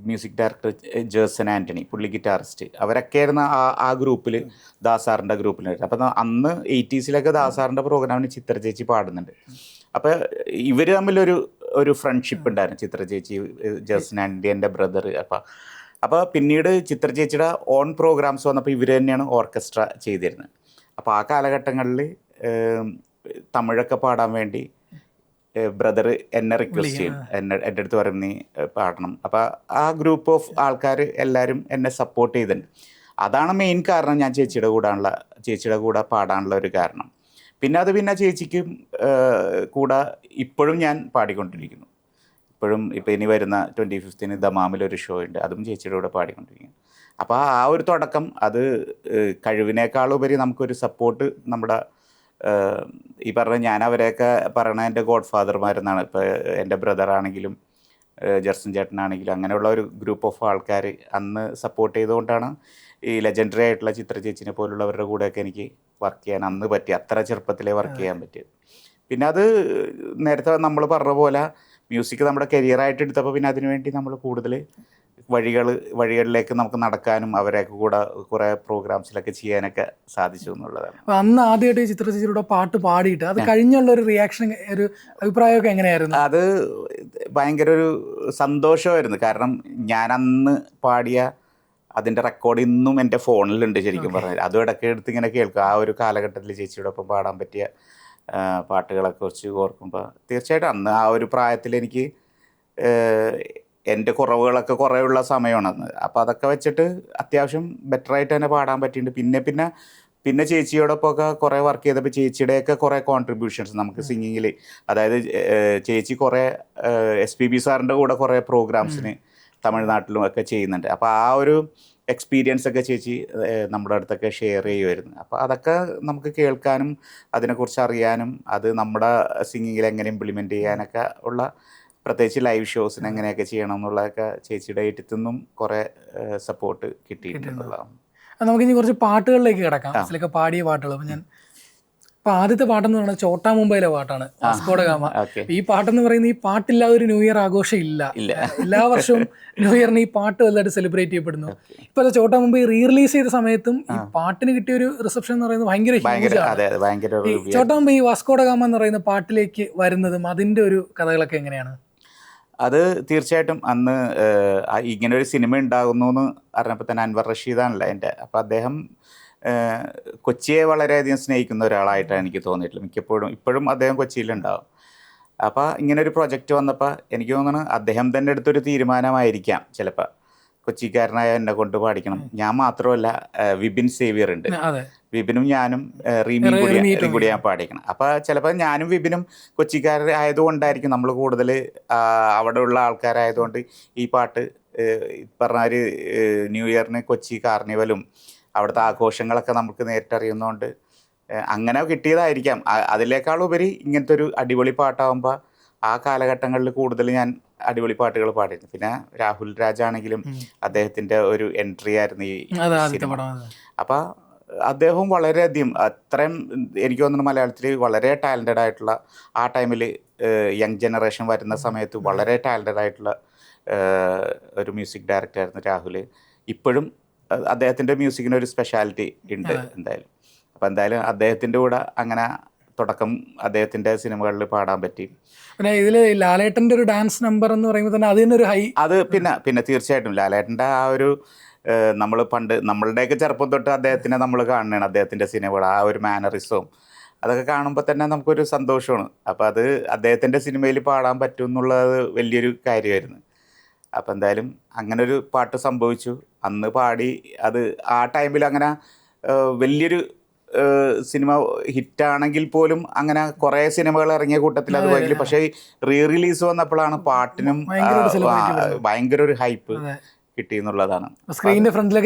മ്യൂസിക് ഡയറക്ടർ ജേഴ്സൺ ആൻ്റണി, പുള്ളി അവരൊക്കെ ആയിരുന്നു ആ ഗ്രൂപ്പിൽ, ദാസാറിൻ്റെ ഗ്രൂപ്പിലായിരുന്നു. അപ്പം അന്ന് 80s ദാസാറിൻ്റെ പ്രോഗ്രാമിന് ചിത്ര ചേച്ചി പാടുന്നുണ്ട്. അപ്പോൾ ഇവർ തമ്മിലൊരു ഫ്രണ്ട്ഷിപ്പ് ഉണ്ടായിരുന്നു, ചിത്ര ചേച്ചി, ജേഴ്സൺ ആൻ്റണി എൻ്റെ ബ്രദർ. അപ്പോൾ പിന്നീട് ചിത്ര ചേച്ചിയുടെ ഓൺ പ്രോഗ്രാംസ് വന്നപ്പോൾ ഇവർ തന്നെയാണ് ഓർക്കസ്ട്ര ചെയ്തിരുന്നത്. അപ്പോൾ ആ കാലഘട്ടങ്ങളിൽ തമിഴൊക്കെ പാടാൻ വേണ്ടി ബ്രദർ എന്നെ റിക്വസ്റ്റ് ചെയ്യും, എൻ്റെ അടുത്ത് പറയും നീ പാടണം. അപ്പോൾ ആ ഗ്രൂപ്പ് ഓഫ് ആൾക്കാർ എല്ലാവരും എന്നെ സപ്പോർട്ട് ചെയ്തിട്ടുണ്ട്. അതാണ് മെയിൻ കാരണം ഞാൻ ചേച്ചിയുടെ കൂടെ പാടാനുള്ള ഒരു കാരണം. പിന്നെ ചേച്ചിക്കും കൂടെ ഇപ്പോഴും ഞാൻ പാടിക്കൊണ്ടിരിക്കുന്നു. ഇപ്പോഴും ഇപ്പോൾ ഇനി വരുന്ന 25th ദമാമിലൊരു ഷോ ഉണ്ട്, അതും ചേച്ചിയുടെ കൂടെ പാടിക്കൊണ്ടിരിക്കുന്നു. അപ്പോൾ ആ ഒരു തുടക്കം അത് കഴിവിനേക്കാളുപരി നമുക്കൊരു സപ്പോർട്ട് നമ്മുടെ ഈ പറഞ്ഞ ഞാൻ അവരെയൊക്കെ പറയണ എൻ്റെ ഗോഡ് ഫാദർമാരെന്നാണ്. ഇപ്പോൾ എൻ്റെ ബ്രദറാണെങ്കിലും ജർസൻ ചേട്ടനാണെങ്കിലും അങ്ങനെയുള്ള ഒരു ഗ്രൂപ്പ് ഓഫ് ആൾക്കാർ അന്ന് സപ്പോർട്ട് ചെയ്തുകൊണ്ടാണ് ഈ ലെജൻഡറി ആയിട്ടുള്ള ചിത്ര ചേച്ചിനെ പോലുള്ളവരുടെ കൂടെയൊക്കെ എനിക്ക് വർക്ക് ചെയ്യാൻ അന്ന് പറ്റി, അത്ര ചെറുപ്പത്തിലേ വർക്ക് ചെയ്യാൻ പറ്റിയത്. പിന്നെ അത് നേരത്തെ നമ്മൾ പറഞ്ഞ പോലെ മ്യൂസിക് നമ്മുടെ കരിയറായിട്ട് എടുത്തപ്പോൾ പിന്നെ അതിനുവേണ്ടി നമ്മൾ കൂടുതൽ വഴികളിലേക്ക് നമുക്ക് നടക്കാനും അവരെയൊക്കെ കൂടെ കുറേ പ്രോഗ്രാംസിലൊക്കെ ചെയ്യാനൊക്കെ സാധിച്ചു എന്നുള്ളതാണ്. അന്ന് ആദ്യമായിട്ട് ചിത്ര ചേച്ചിയുടെ പാട്ട് പാടിയിട്ട് അത് കഴിഞ്ഞുള്ള ഒരു റിയാക്ഷൻ, ഒരു അഭിപ്രായമൊക്കെ എങ്ങനെയായിരുന്നു? അത് ഭയങ്കര ഒരു സന്തോഷമായിരുന്നു. കാരണം ഞാൻ അന്ന് പാടിയ അതിൻ്റെ റെക്കോർഡ് ഇന്നും എൻ്റെ ഫോണിലുണ്ട് ശരിക്കും പറഞ്ഞാൽ. അതും ഇടയ്ക്ക് എടുത്ത് ഇങ്ങനെ കേൾക്കും. ആ ഒരു കാലഘട്ടത്തിൽ ചേച്ചിയുടെ ഒപ്പം പാടാൻ പറ്റിയ പാട്ടുകളൊക്കെ കുറിച്ച് ഓർക്കുമ്പോൾ തീർച്ചയായിട്ടും അന്ന് ആ ഒരു പ്രായത്തിൽ എനിക്ക് എൻ്റെ കുറവുകളൊക്കെ കുറേ ഉള്ള സമയമാണ് അന്ന്. അപ്പോൾ അതൊക്കെ വെച്ചിട്ട് അത്യാവശ്യം ബെറ്ററായിട്ട് തന്നെ പാടാൻ പറ്റിയിട്ടുണ്ട്. പിന്നെ ചേച്ചിയോടൊപ്പമൊക്കെ കുറേ വർക്ക് ചെയ്തപ്പോൾ ചേച്ചിയുടെയൊക്കെ കുറേ കോൺട്രിബ്യൂഷൻസ് നമുക്ക് സിംഗിങ്ങിൽ, അതായത് ചേച്ചി കുറേ SPB സാറിൻ്റെ കൂടെ കുറേ പ്രോഗ്രാംസിന് തമിഴ്നാട്ടിലും ഒക്കെ ചെയ്യുന്നുണ്ട്. അപ്പോൾ ആ ഒരു എക്സ്പീരിയൻസ് ഒക്കെ ചേച്ചി നമ്മുടെ അടുത്തൊക്കെ ഷെയർ ചെയ്യുമായിരുന്നു. അപ്പോൾ അതൊക്കെ നമുക്ക് കേൾക്കാനും അതിനെക്കുറിച്ച് അറിയാനും അത് നമ്മുടെ സിംഗിങ്ങിൽ എങ്ങനെ ഇംപ്ലിമെൻറ്റ് ചെയ്യാനൊക്കെ ഉള്ള, പ്രത്യേകിച്ച് ലൈവ് ഷോസിന് എങ്ങനെയൊക്കെ ചെയ്യണം എന്നുള്ളതൊക്കെ ചേച്ചിയുടെ അടുത്തു നിന്നും കുറേ സപ്പോർട്ട് കിട്ടിയിട്ടുള്ളതാണ്. നമുക്കിനി കുറച്ച് പാട്ടുകളിലേക്ക് കിടക്കാം. അതിലൊക്കെ പാടിയ പാട്ടുകൾ. അപ്പോൾ ആദ്യത്തെ പാട്ടെന്ന് പറയുന്നത് ചോട്ടാ മുംബൈയിലെ പാട്ടാണ്, വാസ്കോ ഡ ഗാമ. ഈ പാട്ടെന്ന് പറയുന്നത് ഈ പാട്ടില്ലാതെ ഒരു ന്യൂ ഇയർ ആഘോഷം ഇല്ല. എല്ലാ വർഷവും ന്യൂ ഇയറിന് ഈ പാട്ട് വലുതായിട്ട് സെലിബ്രേറ്റ് ചെയ്യപ്പെടുന്നു. ഇപ്പോൾ അത് ചോട്ടാ മുംബൈ റിലീസ് ചെയ്ത സമയത്തും ഈ പാട്ടിന് കിട്ടിയ ഒരു റിസപ്ഷൻ എന്ന് പറയുന്നത് ഭയങ്കര ചോട്ടാ മുംബൈ ഈ വാസ്കോ ഡ ഗാമ എന്ന് പറയുന്ന പാട്ടിലേക്ക് വരുന്നതും അതിൻ്റെ ഒരു കഥകളൊക്കെ എങ്ങനെയാണ്? അത് തീർച്ചയായിട്ടും അന്ന് ഇങ്ങനൊരു സിനിമ ഉണ്ടാകുന്നു എന്ന് അറിഞ്ഞപ്പോൾ തന്നെ അൻവർ റഷീദാണല്ലോ എൻ്റെ. അപ്പോൾ അദ്ദേഹം കൊച്ചിയെ വളരെയധികം സ്നേഹിക്കുന്ന ഒരാളായിട്ടാണ് എനിക്ക് തോന്നിയിട്ടുള്ളത്. ഇപ്പോഴും അദ്ദേഹം കൊച്ചിയിലുണ്ടാവും. അപ്പോൾ ഇങ്ങനൊരു പ്രൊജക്റ്റ് വന്നപ്പോൾ എനിക്ക് തോന്നുന്നു അദ്ദേഹം തന്നെ എടുത്തൊരു തീരുമാനമായിരിക്കാം ചിലപ്പോൾ, കൊച്ചിക്കാരനായ എന്നെ കൊണ്ട് പാടിക്കണം. ഞാൻ മാത്രമല്ല, വിപിൻ സേവിയർ ഉണ്ട്, വിപിനും ഞാനും റീമിയും കൂടി ഞാൻ പാടിക്കണം. അപ്പോൾ ചിലപ്പോൾ ഞാനും വിപിനും കൊച്ചിക്കാരായതുകൊണ്ടായിരിക്കും നമ്മൾ കൂടുതൽ അവിടെ ഉള്ള ആൾക്കാരായതുകൊണ്ട് ഈ പാട്ട് പറഞ്ഞ ഒരു ന്യൂ ഇയറിന് കൊച്ചി കാർണിവലും അവിടുത്തെ ആഘോഷങ്ങളൊക്കെ നമുക്ക് നേരിട്ടറിയുന്നതുകൊണ്ട് അങ്ങനെ കിട്ടിയതായിരിക്കാം. അതിനേക്കാളുപരി ഇങ്ങനത്തെ ഒരു അടിപൊളി പാട്ടാകുമ്പോൾ ആ കാലഘട്ടങ്ങളിൽ കൂടുതൽ ഞാൻ അടിപൊളി പാട്ടുകൾ പാടിയിരുന്നു. പിന്നെ രാഹുൽ രാജാണെങ്കിലും അദ്ദേഹത്തിൻ്റെ ഒരു എൻട്രി ആയിരുന്നു ഈ സിനിമ. അപ്പോൾ അദ്ദേഹം വളരെയധികം അത്രയും എനിക്ക് തോന്നുന്നു മലയാളത്തിൽ വളരെ ടാലൻറ്റഡ് ആയിട്ടുള്ള, ആ ടൈമിൽ യങ് ജനറേഷൻ വരുന്ന സമയത്ത് വളരെ ടാലൻറ്റഡ് ആയിട്ടുള്ള ഒരു മ്യൂസിക് ഡയറക്ടറായിരുന്നു രാഹുൽ. ഇപ്പോഴും അദ്ദേഹത്തിൻ്റെ മ്യൂസിക്കിനൊരു സ്പെഷ്യാലിറ്റി ഉണ്ട് എന്തായാലും. അപ്പോൾ എന്തായാലും അദ്ദേഹത്തിൻ്റെ കൂടെ അങ്ങനെ തുടക്കം അദ്ദേഹത്തിൻ്റെ സിനിമകളിൽ പാടാൻ പറ്റി. പിന്നെ ഇതിൽ ലാലേട്ടൻ്റെ ഒരു ഡാൻസ് നമ്പർ എന്ന് പറയുമ്പോൾ തന്നെ അതിനൊരു ഹൈ, അത് പിന്നെ തീർച്ചയായിട്ടും ലാലേട്ടൻ്റെ ആ ഒരു നമ്മൾ പണ്ട് നമ്മളുടെയൊക്കെ ചെറുപ്പം തൊട്ട് അദ്ദേഹത്തിനെ നമ്മൾ കാണുന്നതാണ്, അദ്ദേഹത്തിൻ്റെ സിനിമകൾ, ആ ഒരു മാനറിസവും അതൊക്കെ കാണുമ്പോൾ തന്നെ നമുക്കൊരു സന്തോഷമാണ്. അപ്പോൾ അത് അദ്ദേഹത്തിൻ്റെ സിനിമയിൽ പാടാൻ പറ്റും എന്നുള്ളത് വലിയൊരു കാര്യമായിരുന്നു. അപ്പോൾ എന്തായാലും അങ്ങനൊരു പാട്ട് സംഭവിച്ചു, അന്ന് പാടി. അത് ആ ടൈമിൽ അങ്ങനെ വലിയൊരു സിനിമ ഹിറ്റാണെങ്കിൽ പോലും അങ്ങനെ കുറേ സിനിമകൾ ഇറങ്ങിയ കൂട്ടത്തിൽ അത് വലിയ, പക്ഷേ റിലീസ് വന്നപ്പോഴാണ് പാട്ടിനും ഭയങ്കര ഒരു ഹൈപ്പ് കിട്ടി എന്നുള്ളതാണ്.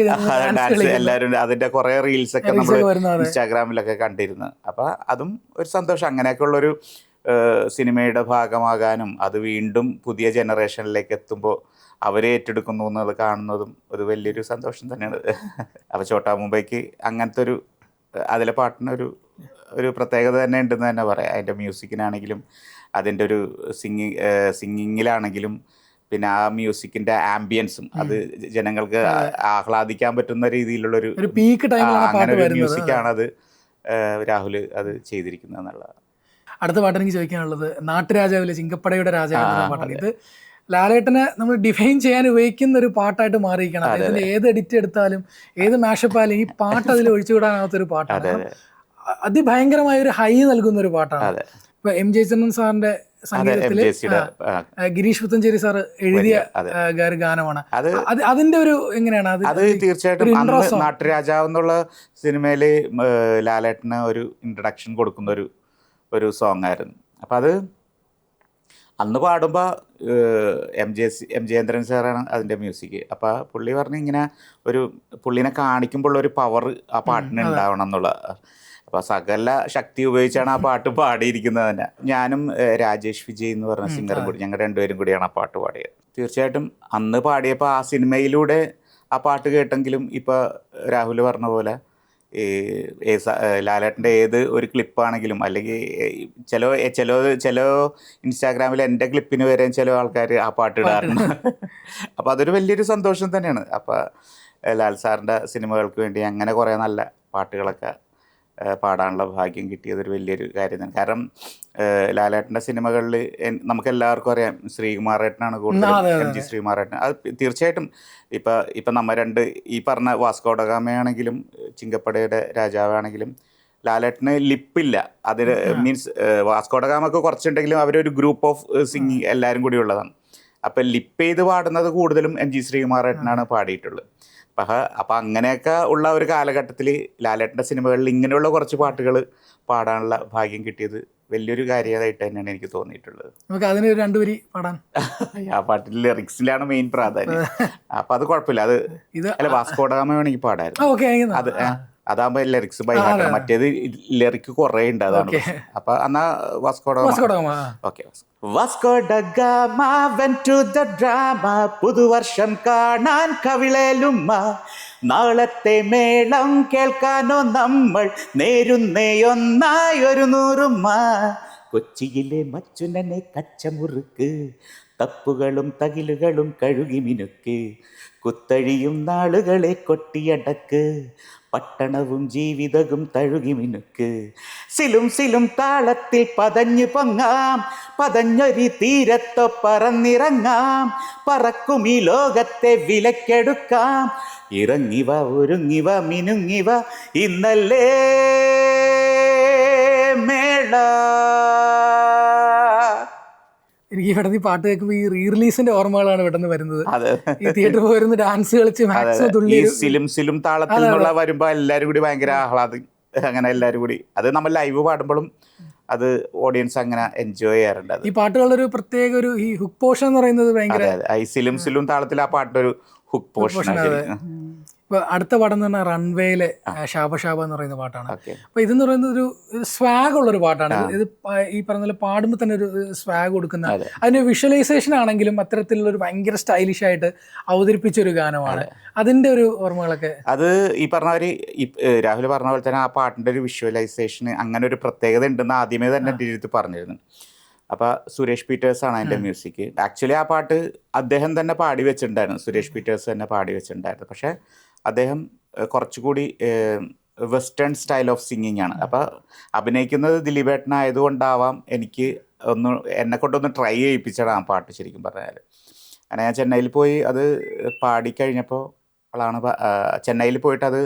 എല്ലാവരും അതിൻ്റെ കുറേ റീൽസൊക്കെ നമ്മൾ ഇൻസ്റ്റാഗ്രാമിലൊക്കെ കണ്ടിരുന്നു. അപ്പോൾ അതും ഒരു സന്തോഷം. അങ്ങനെയൊക്കെയുള്ളൊരു സിനിമയുടെ ഭാഗമാകാനും അത് വീണ്ടും പുതിയ ജനറേഷനിലേക്ക് എത്തുമ്പോൾ അവരെ ഏറ്റെടുക്കുന്നു എന്നുള്ളത് കാണുന്നതും ഒരു വലിയൊരു സന്തോഷം തന്നെയാണ്. അപ്പോൾ ചോട്ടാ മുംബൈക്ക് അങ്ങനത്തെ ഒരു അതിലെ പാട്ടിനൊരു പ്രത്യേകത തന്നെ ഉണ്ടെന്ന് തന്നെ പറയാം. അതിൻ്റെ മ്യൂസിക്കിനാണെങ്കിലും അതിൻ്റെ ഒരു സിംഗിങ്ങിലാണെങ്കിലും പിന്നെ ആ മ്യൂസിക്കിൻ്റെ ആംബിയൻസും അത് ജനങ്ങൾക്ക് ആഹ്ലാദിക്കാൻ പറ്റുന്ന രീതിയിലുള്ളൊരു അങ്ങനെ ഒരു മ്യൂസിക്കാണത് രാഹുൽ അത് ചെയ്തിരിക്കുന്നത് എന്നുള്ളതാണ്. അടുത്ത പാട്ട് എനിക്ക് ചോദിക്കാനുള്ളത് നാട്ടുരാജാവിലെ ചിങ്കപ്പടയുടെ രാജാവ് പാട്ടാണ്. ഇത് ലാലേട്ടനെ നമ്മൾ ഡിഫൈൻ ചെയ്യാൻ ഉപയോഗിക്കുന്ന ഒരു പാട്ടായിട്ട് മാറിയിരിക്കണം. അതിൽ ഏത് എഡിറ്റ് എടുത്താലും ഏത് മാഷപ്പ് ആയാലും ഈ പാട്ട് അതിൽ ഒഴിച്ചുവിടാനാകാത്തൊരു പാട്ടാണ്. അതിഭയങ്കരമായ ഒരു ഹൈ നൽകുന്ന ഒരു പാട്ടാണ്. ഇപ്പൊ എം ജയചന്ദ്രൻ സാറിന്റെ സംഗീതത്തില് ഗിരീഷ് പുത്തഞ്ചേരി സാർ എഴുതിയ ഒരു ഗാനമാണ് അതിന്റെ ഒരു എങ്ങനെയാണ് അത്? തീർച്ചയായിട്ടും അന്ന് നാട്ടുരാജാവ് എന്നുള്ള സിനിമയില് ലാലേട്ടന് ഒരു ഇൻട്രഡക്ഷൻ കൊടുക്കുന്ന ഒരു സോങ് ആയിരുന്നു. അപ്പം അത് അന്ന് പാടുമ്പോൾ എം ജയേന്ദ്രൻ സാറാണ് അതിൻ്റെ മ്യൂസിക്. അപ്പോൾ പുള്ളി പറഞ്ഞ് ഇങ്ങനെ പുള്ളിനെ കാണിക്കുമ്പോൾ ഒരു പവർ ആ പാട്ടിന് ഉണ്ടാവണം എന്നുള്ള. അപ്പോൾ സകല ശക്തി ഉപയോഗിച്ചാണ് ആ പാട്ട് പാടിയിരിക്കുന്നത് തന്നെ. ഞാനും രാജേഷ് വിജയ് എന്ന് പറഞ്ഞ സിംഗറും കൂടി, ഞങ്ങൾ രണ്ടുപേരും കൂടിയാണ് ആ പാട്ട് പാടിയത്. തീർച്ചയായിട്ടും അന്ന് പാടിയപ്പോൾ ആ സിനിമയിലൂടെ ആ പാട്ട് കേട്ടെങ്കിലും ഇപ്പോൾ രാഹുൽ പറഞ്ഞ പോലെ ലാലേട്ടൻ്റെ ഏത് ഒരു ക്ലിപ്പാണെങ്കിലും, അല്ലെങ്കിൽ ചില ഇൻസ്റ്റാഗ്രാമിൽ എൻ്റെ ക്ലിപ്പിന് വരെ ചില ആൾക്കാർ ആ പാട്ട് ഇടാറുണ്ട്. അപ്പോൾ അതൊരു വലിയൊരു സന്തോഷം തന്നെയാണ്. അപ്പോൾ ലാൽ സാറിൻ്റെ സിനിമകൾക്ക് വേണ്ടി അങ്ങനെ കുറേ നല്ല പാട്ടുകളൊക്കെ പാടാനുള്ള ഭാഗ്യം കിട്ടിയത് ഒരു വലിയൊരു കാര്യം തന്നെ. കാരണം ലാലേട്ടൻ്റെ സിനിമകളിൽ നമുക്ക് എല്ലാവർക്കും അറിയാം ശ്രീകുമാറേട്ടനാണ് കൂടുതൽ, എം ജി ശ്രീകുമാറേട്ടൻ. അത് തീർച്ചയായിട്ടും ഇപ്പം നമ്മ ഈ പറഞ്ഞ വാസ്കോ ഡ ഗാമയാണെങ്കിലും ചിങ്കപ്പടയുടെ രാജാവാണെങ്കിലും ലാലേട്ടന് ലിപ്പില്ല. അതിൽ മീൻസ് വാസ്കോ ഡ ഗാമൊക്കെ കുറച്ചുണ്ടെങ്കിലും അവരൊരു ഗ്രൂപ്പ് ഓഫ് സിംഗിങ് എല്ലാവരും കൂടി ഉള്ളതാണ്. അപ്പം ലിപ്പ് ചെയ്ത് പാടുന്നത് കൂടുതലും എം ജി ശ്രീകുമാറേട്ടനാണ് പാടിയിട്ടുള്ളത്. അപ്പം അങ്ങനെയൊക്കെ ഉള്ള ഒരു കാലഘട്ടത്തിൽ ലാലേട്ടൻ്റെ സിനിമകളിൽ ഇങ്ങനെയുള്ള കുറച്ച് പാട്ടുകൾ പാടാനുള്ള ഭാഗ്യം കിട്ടിയത് വലിയൊരു കാര്യമായിട്ട് തന്നെയാണ് എനിക്ക് തോന്നിയിട്ടുള്ളത്. നമുക്ക് അതിന് രണ്ടുപേരി പാടാൻ ആ പാട്ടിൽ ലിറിക്സിലാണ് മെയിൻ പ്രാധാന്യം. അപ്പം അത് കുഴപ്പമില്ല. അത് അല്ല വാസ്കോ ഡ ഗാമ വേണമെങ്കിൽ പാടായിരുന്നു. അത് അതാകുമ്പോൾ ലിറിക്സ് ബൈഹാർട്ടാണ്. മറ്റേത് ലിറിക്ക് കുറേ ഉണ്ട്, അതാണ്. അപ്പൊ എന്നാ Vasco da Gama. Okay. Vasco da Gama went to the drama, പുതുവർഷം കാണാൻ കവിളേലുമ്മ, നാളത്തെ മേളം കേൾക്കാനോ നമ്മൾ നേരുന്നേയൊന്നായി ഒരു നൂറുമ്മ, കൊച്ചിയിലെ മച്ചുനനെ കച്ചമുറുക്ക്, തപ്പുകളും തകിലുകളും കഴുകി മിനുക്ക്, കുത്തഴിയും നാളുകളെ കൊട്ടിയടക്ക്, പട്ടണവും ജീവിതവും തഴുകി മിനുക്ക്, സിലും താളത്തിൽ പതഞ്ഞു പൊങ്ങാം, പതഞ്ഞൊരു തീരത്തോ പറന്നിറങ്ങാം, പറക്കും ഈ ലോകത്തെ വിലക്കെടുക്കാം, ഇറങ്ങിവ ഒരുങ്ങിവ മിനുങ്ങിവ ഇന്നല്ലേ മേള. എനിക്ക് പെട്ടെന്ന് ഈ പാട്ട് കേൾക്കുമ്പോൾ ഈ റിലീസിന്റെ ഓർമ്മകളാണ് പെട്ടെന്ന് വരുന്നത്. ഈ തിയേറ്ററിൽ പോയിരുന്ന ഡാൻസ് കളിച്ച് മാക്സിമം തുള്ളി സിലും താളത്തിൽ നിന്നുള്ള വരുമ്പോ എല്ലാരും കൂടി ഭയങ്കര ആഹ്ലാദം, അങ്ങനെ എല്ലാരും കൂടി അത് നമ്മൾ ലൈവ് പാടുമ്പോഴും അത് ഓഡിയൻസ് അങ്ങനെ എൻജോയ് ചെയ്യാറുണ്ട്. ഈ പാട്ടുകളുടെ ഒരു പ്രത്യേക ഒരു ഈ ഹുക്ക് പോർഷൻ എന്ന് പറയുന്നത് ഭയങ്കര ഈ സിലും താളത്തിൽ ആ പാട്ടൊരു ഹുക്ക് പോർഷൻ. ഇപ്പൊ അടുത്ത പാടം എന്ന് പറഞ്ഞാൽ റൺവേയിലെ ഷാബ എന്ന് പറയുന്ന പാട്ടാണ്. അപ്പൊ ഇതെന്ന് പറയുന്നത് ഒരു സ്വാഗ് ഉള്ളൊരു പാട്ടാണ്. ഇത് ഈ പറഞ്ഞ പാടുമ്പോൾ തന്നെ ഒരു സ്വാഗ് കൊടുക്കുന്ന, അതിന്റെ വിഷ്വലൈസേഷൻ ആണെങ്കിലും അത്തരത്തിലുള്ള ഒരു ഭയങ്കര സ്റ്റൈലിഷ് ആയിട്ട് അവതരിപ്പിച്ചൊരു ഗാനമാണ്. അതിന്റെ ഒരു ഓർമ്മകളൊക്കെ അത് ഈ പറഞ്ഞവര് രാഹുൽ പറഞ്ഞ പോലെ തന്നെ ആ പാട്ടിന്റെ ഒരു വിഷ്വലൈസേഷന് അങ്ങനെ ഒരു പ്രത്യേകത ഉണ്ടെന്ന് ആദ്യമേ തന്നെ എൻ്റെ അടുത്ത് പറഞ്ഞിരുന്നു. അപ്പോൾ സുരേഷ് പീറ്റേഴ്സാണ് അതിൻ്റെ മ്യൂസിക്. ആക്ച്വലി ആ പാട്ട് അദ്ദേഹം തന്നെ പാടി വെച്ചിട്ടുണ്ടായിരുന്നു, സുരേഷ് പീറ്റേഴ്സ് തന്നെ പാടി വെച്ചിട്ടുണ്ടായിരുന്നു. പക്ഷേ അദ്ദേഹം കുറച്ചുകൂടി വെസ്റ്റേൺ സ്റ്റൈൽ ഓഫ് സിംഗിങ് ആണ്. അപ്പോൾ അഭിനയിക്കുന്നത് ദിലീപേട്ടനായതുകൊണ്ടാവാം എനിക്ക് എന്നെക്കൊണ്ടൊന്ന് ട്രൈ ചെയ്യിപ്പിച്ചതാണ് ആ പാട്ട് ശരിക്കും പറഞ്ഞാൽ. അങ്ങനെ ഞാൻ ചെന്നൈയിൽ പോയി അത് പാടിക്കഴിഞ്ഞപ്പോൾ ചെന്നൈയിൽ പോയിട്ട് അത്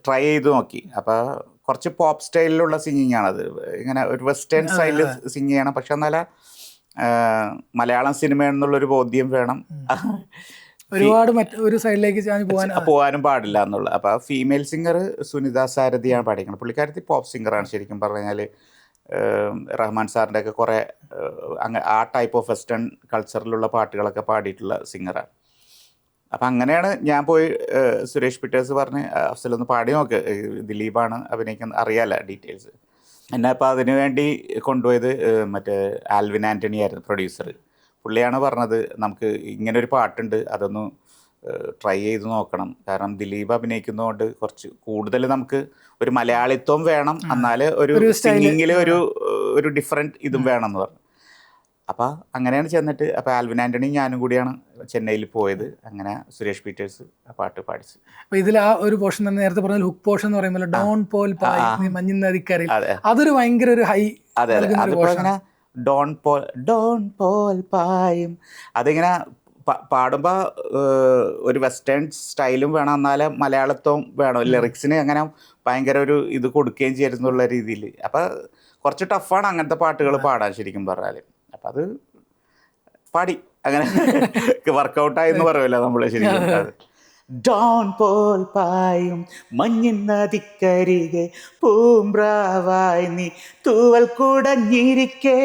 ട്രൈ ചെയ്ത് നോക്കി. അപ്പോൾ കുറച്ച് പോപ്പ് സ്റ്റൈലിലുള്ള സിംഗിങ് ആണത്, ഇങ്ങനെ ഒരു വെസ്റ്റേൺ സ്റ്റൈലിൽ സിംഗ് ചെയ്യണം. പക്ഷെ എന്നാലും മലയാളം സിനിമയെന്നുള്ളൊരു ബോധ്യം വേണം, ഒരുപാട് ഒരു സൈഡിലേക്ക് പോകാനും പാടില്ല എന്നുള്ളത്. അപ്പോൾ ഫീമെയിൽ സിംഗർ സുനിത സാരഥിയാണ് പാടിക്കുന്നത്. പുള്ളിക്കാരത്തി പോപ്പ് സിംഗറാണ് ശരിക്കും പറഞ്ഞു കഴിഞ്ഞാൽ. റഹ്മാൻ സാറിൻ്റെ ഒക്കെ കുറേ ആ ടൈപ്പ് ഓഫ് വെസ്റ്റേൺ കൾച്ചറിലുള്ള പാട്ടുകളൊക്കെ പാടിയിട്ടുള്ള സിംഗറാണ്. അപ്പം അങ്ങനെയാണ് ഞാൻ പോയി സുരേഷ് പീറ്റേഴ്സ് പറഞ്ഞ് അഫ്സലൊന്ന് പാടി നോക്ക്, ദിലീപാണ് അഭിനയിക്കുന്നത്, അറിയാമല്ലോ ഡീറ്റെയിൽസ്. എന്നെ അപ്പോൾ അതിനു വേണ്ടി കൊണ്ടുപോയത് മറ്റേ ആൽവിൻ ആൻ്റണി ആയിരുന്നു പ്രൊഡ്യൂസർ. പുള്ളിയാണ് പറഞ്ഞത് നമുക്ക് ഇങ്ങനൊരു പാട്ടുണ്ട്, അതൊന്ന് ട്രൈ ചെയ്ത് നോക്കണം. കാരണം ദിലീപ് അഭിനയിക്കുന്നതുകൊണ്ട് കുറച്ച് കൂടുതൽ നമുക്ക് ഒരു മലയാളിത്വം വേണം, എന്നാൽ ഒരു സിംഗിങ്ങിൽ ഒരു ഡിഫറെൻറ്റ് ഇതും വേണം എന്ന് പറഞ്ഞു. അപ്പോൾ അങ്ങനെയാണ് ചെന്നിട്ട് അപ്പോൾ ആൽവിൻ ആൻ്റണി ഞാനും കൂടിയാണ് ചെന്നൈയിൽ പോയത്. അങ്ങനെ സുരേഷ് പീറ്റേഴ്സ് ആ പാട്ട് പാടിച്ചു. അപ്പോൾ ഇതിൽ ആ ഒരു പോർഷൻ തന്നെ നേരത്തെ പറഞ്ഞ ഹുക്ക് പോർഷൻ എന്ന് പറയുമ്പോൾ ഡോൺ പോൽ പായ് മഞ്ഞിൻ നദിക്കരയിൽ, അതൊരു ഭയങ്കര ഒരു ഹൈ. അതെ അതിപ്പോൾ അങ്ങനെ ഡോൺ പോൽ പായും അതിങ്ങനെ പാടുമ്പോൾ ഒരു വെസ്റ്റേൺ സ്റ്റൈലും വേണം, എന്നാലേ മലയാളത്വം വേണം, ലിറിക്സിന് അങ്ങനെ ഭയങ്കര ഒരു ഇത് കൊടുക്കുകയും ചെയ്യുന്നുള്ള രീതിയിൽ. അപ്പം കുറച്ച് ടഫാണ് അങ്ങനത്തെ പാട്ടുകൾ പാടാൻ ശരിക്കും പറഞ്ഞാൽ. അപ്പം അത് പാടി അങ്ങനെ വർക്കൗട്ടായി എന്ന് പറയുമല്ലോ നമ്മൾ ശരിക്കും. ഡോൺ പോൽ പായും മഞ്ഞിൻ നദിക്കരികെ പൂമ്പ്രാവായി നീ തൂവൽ കുടഞ്ഞിരിക്കേ,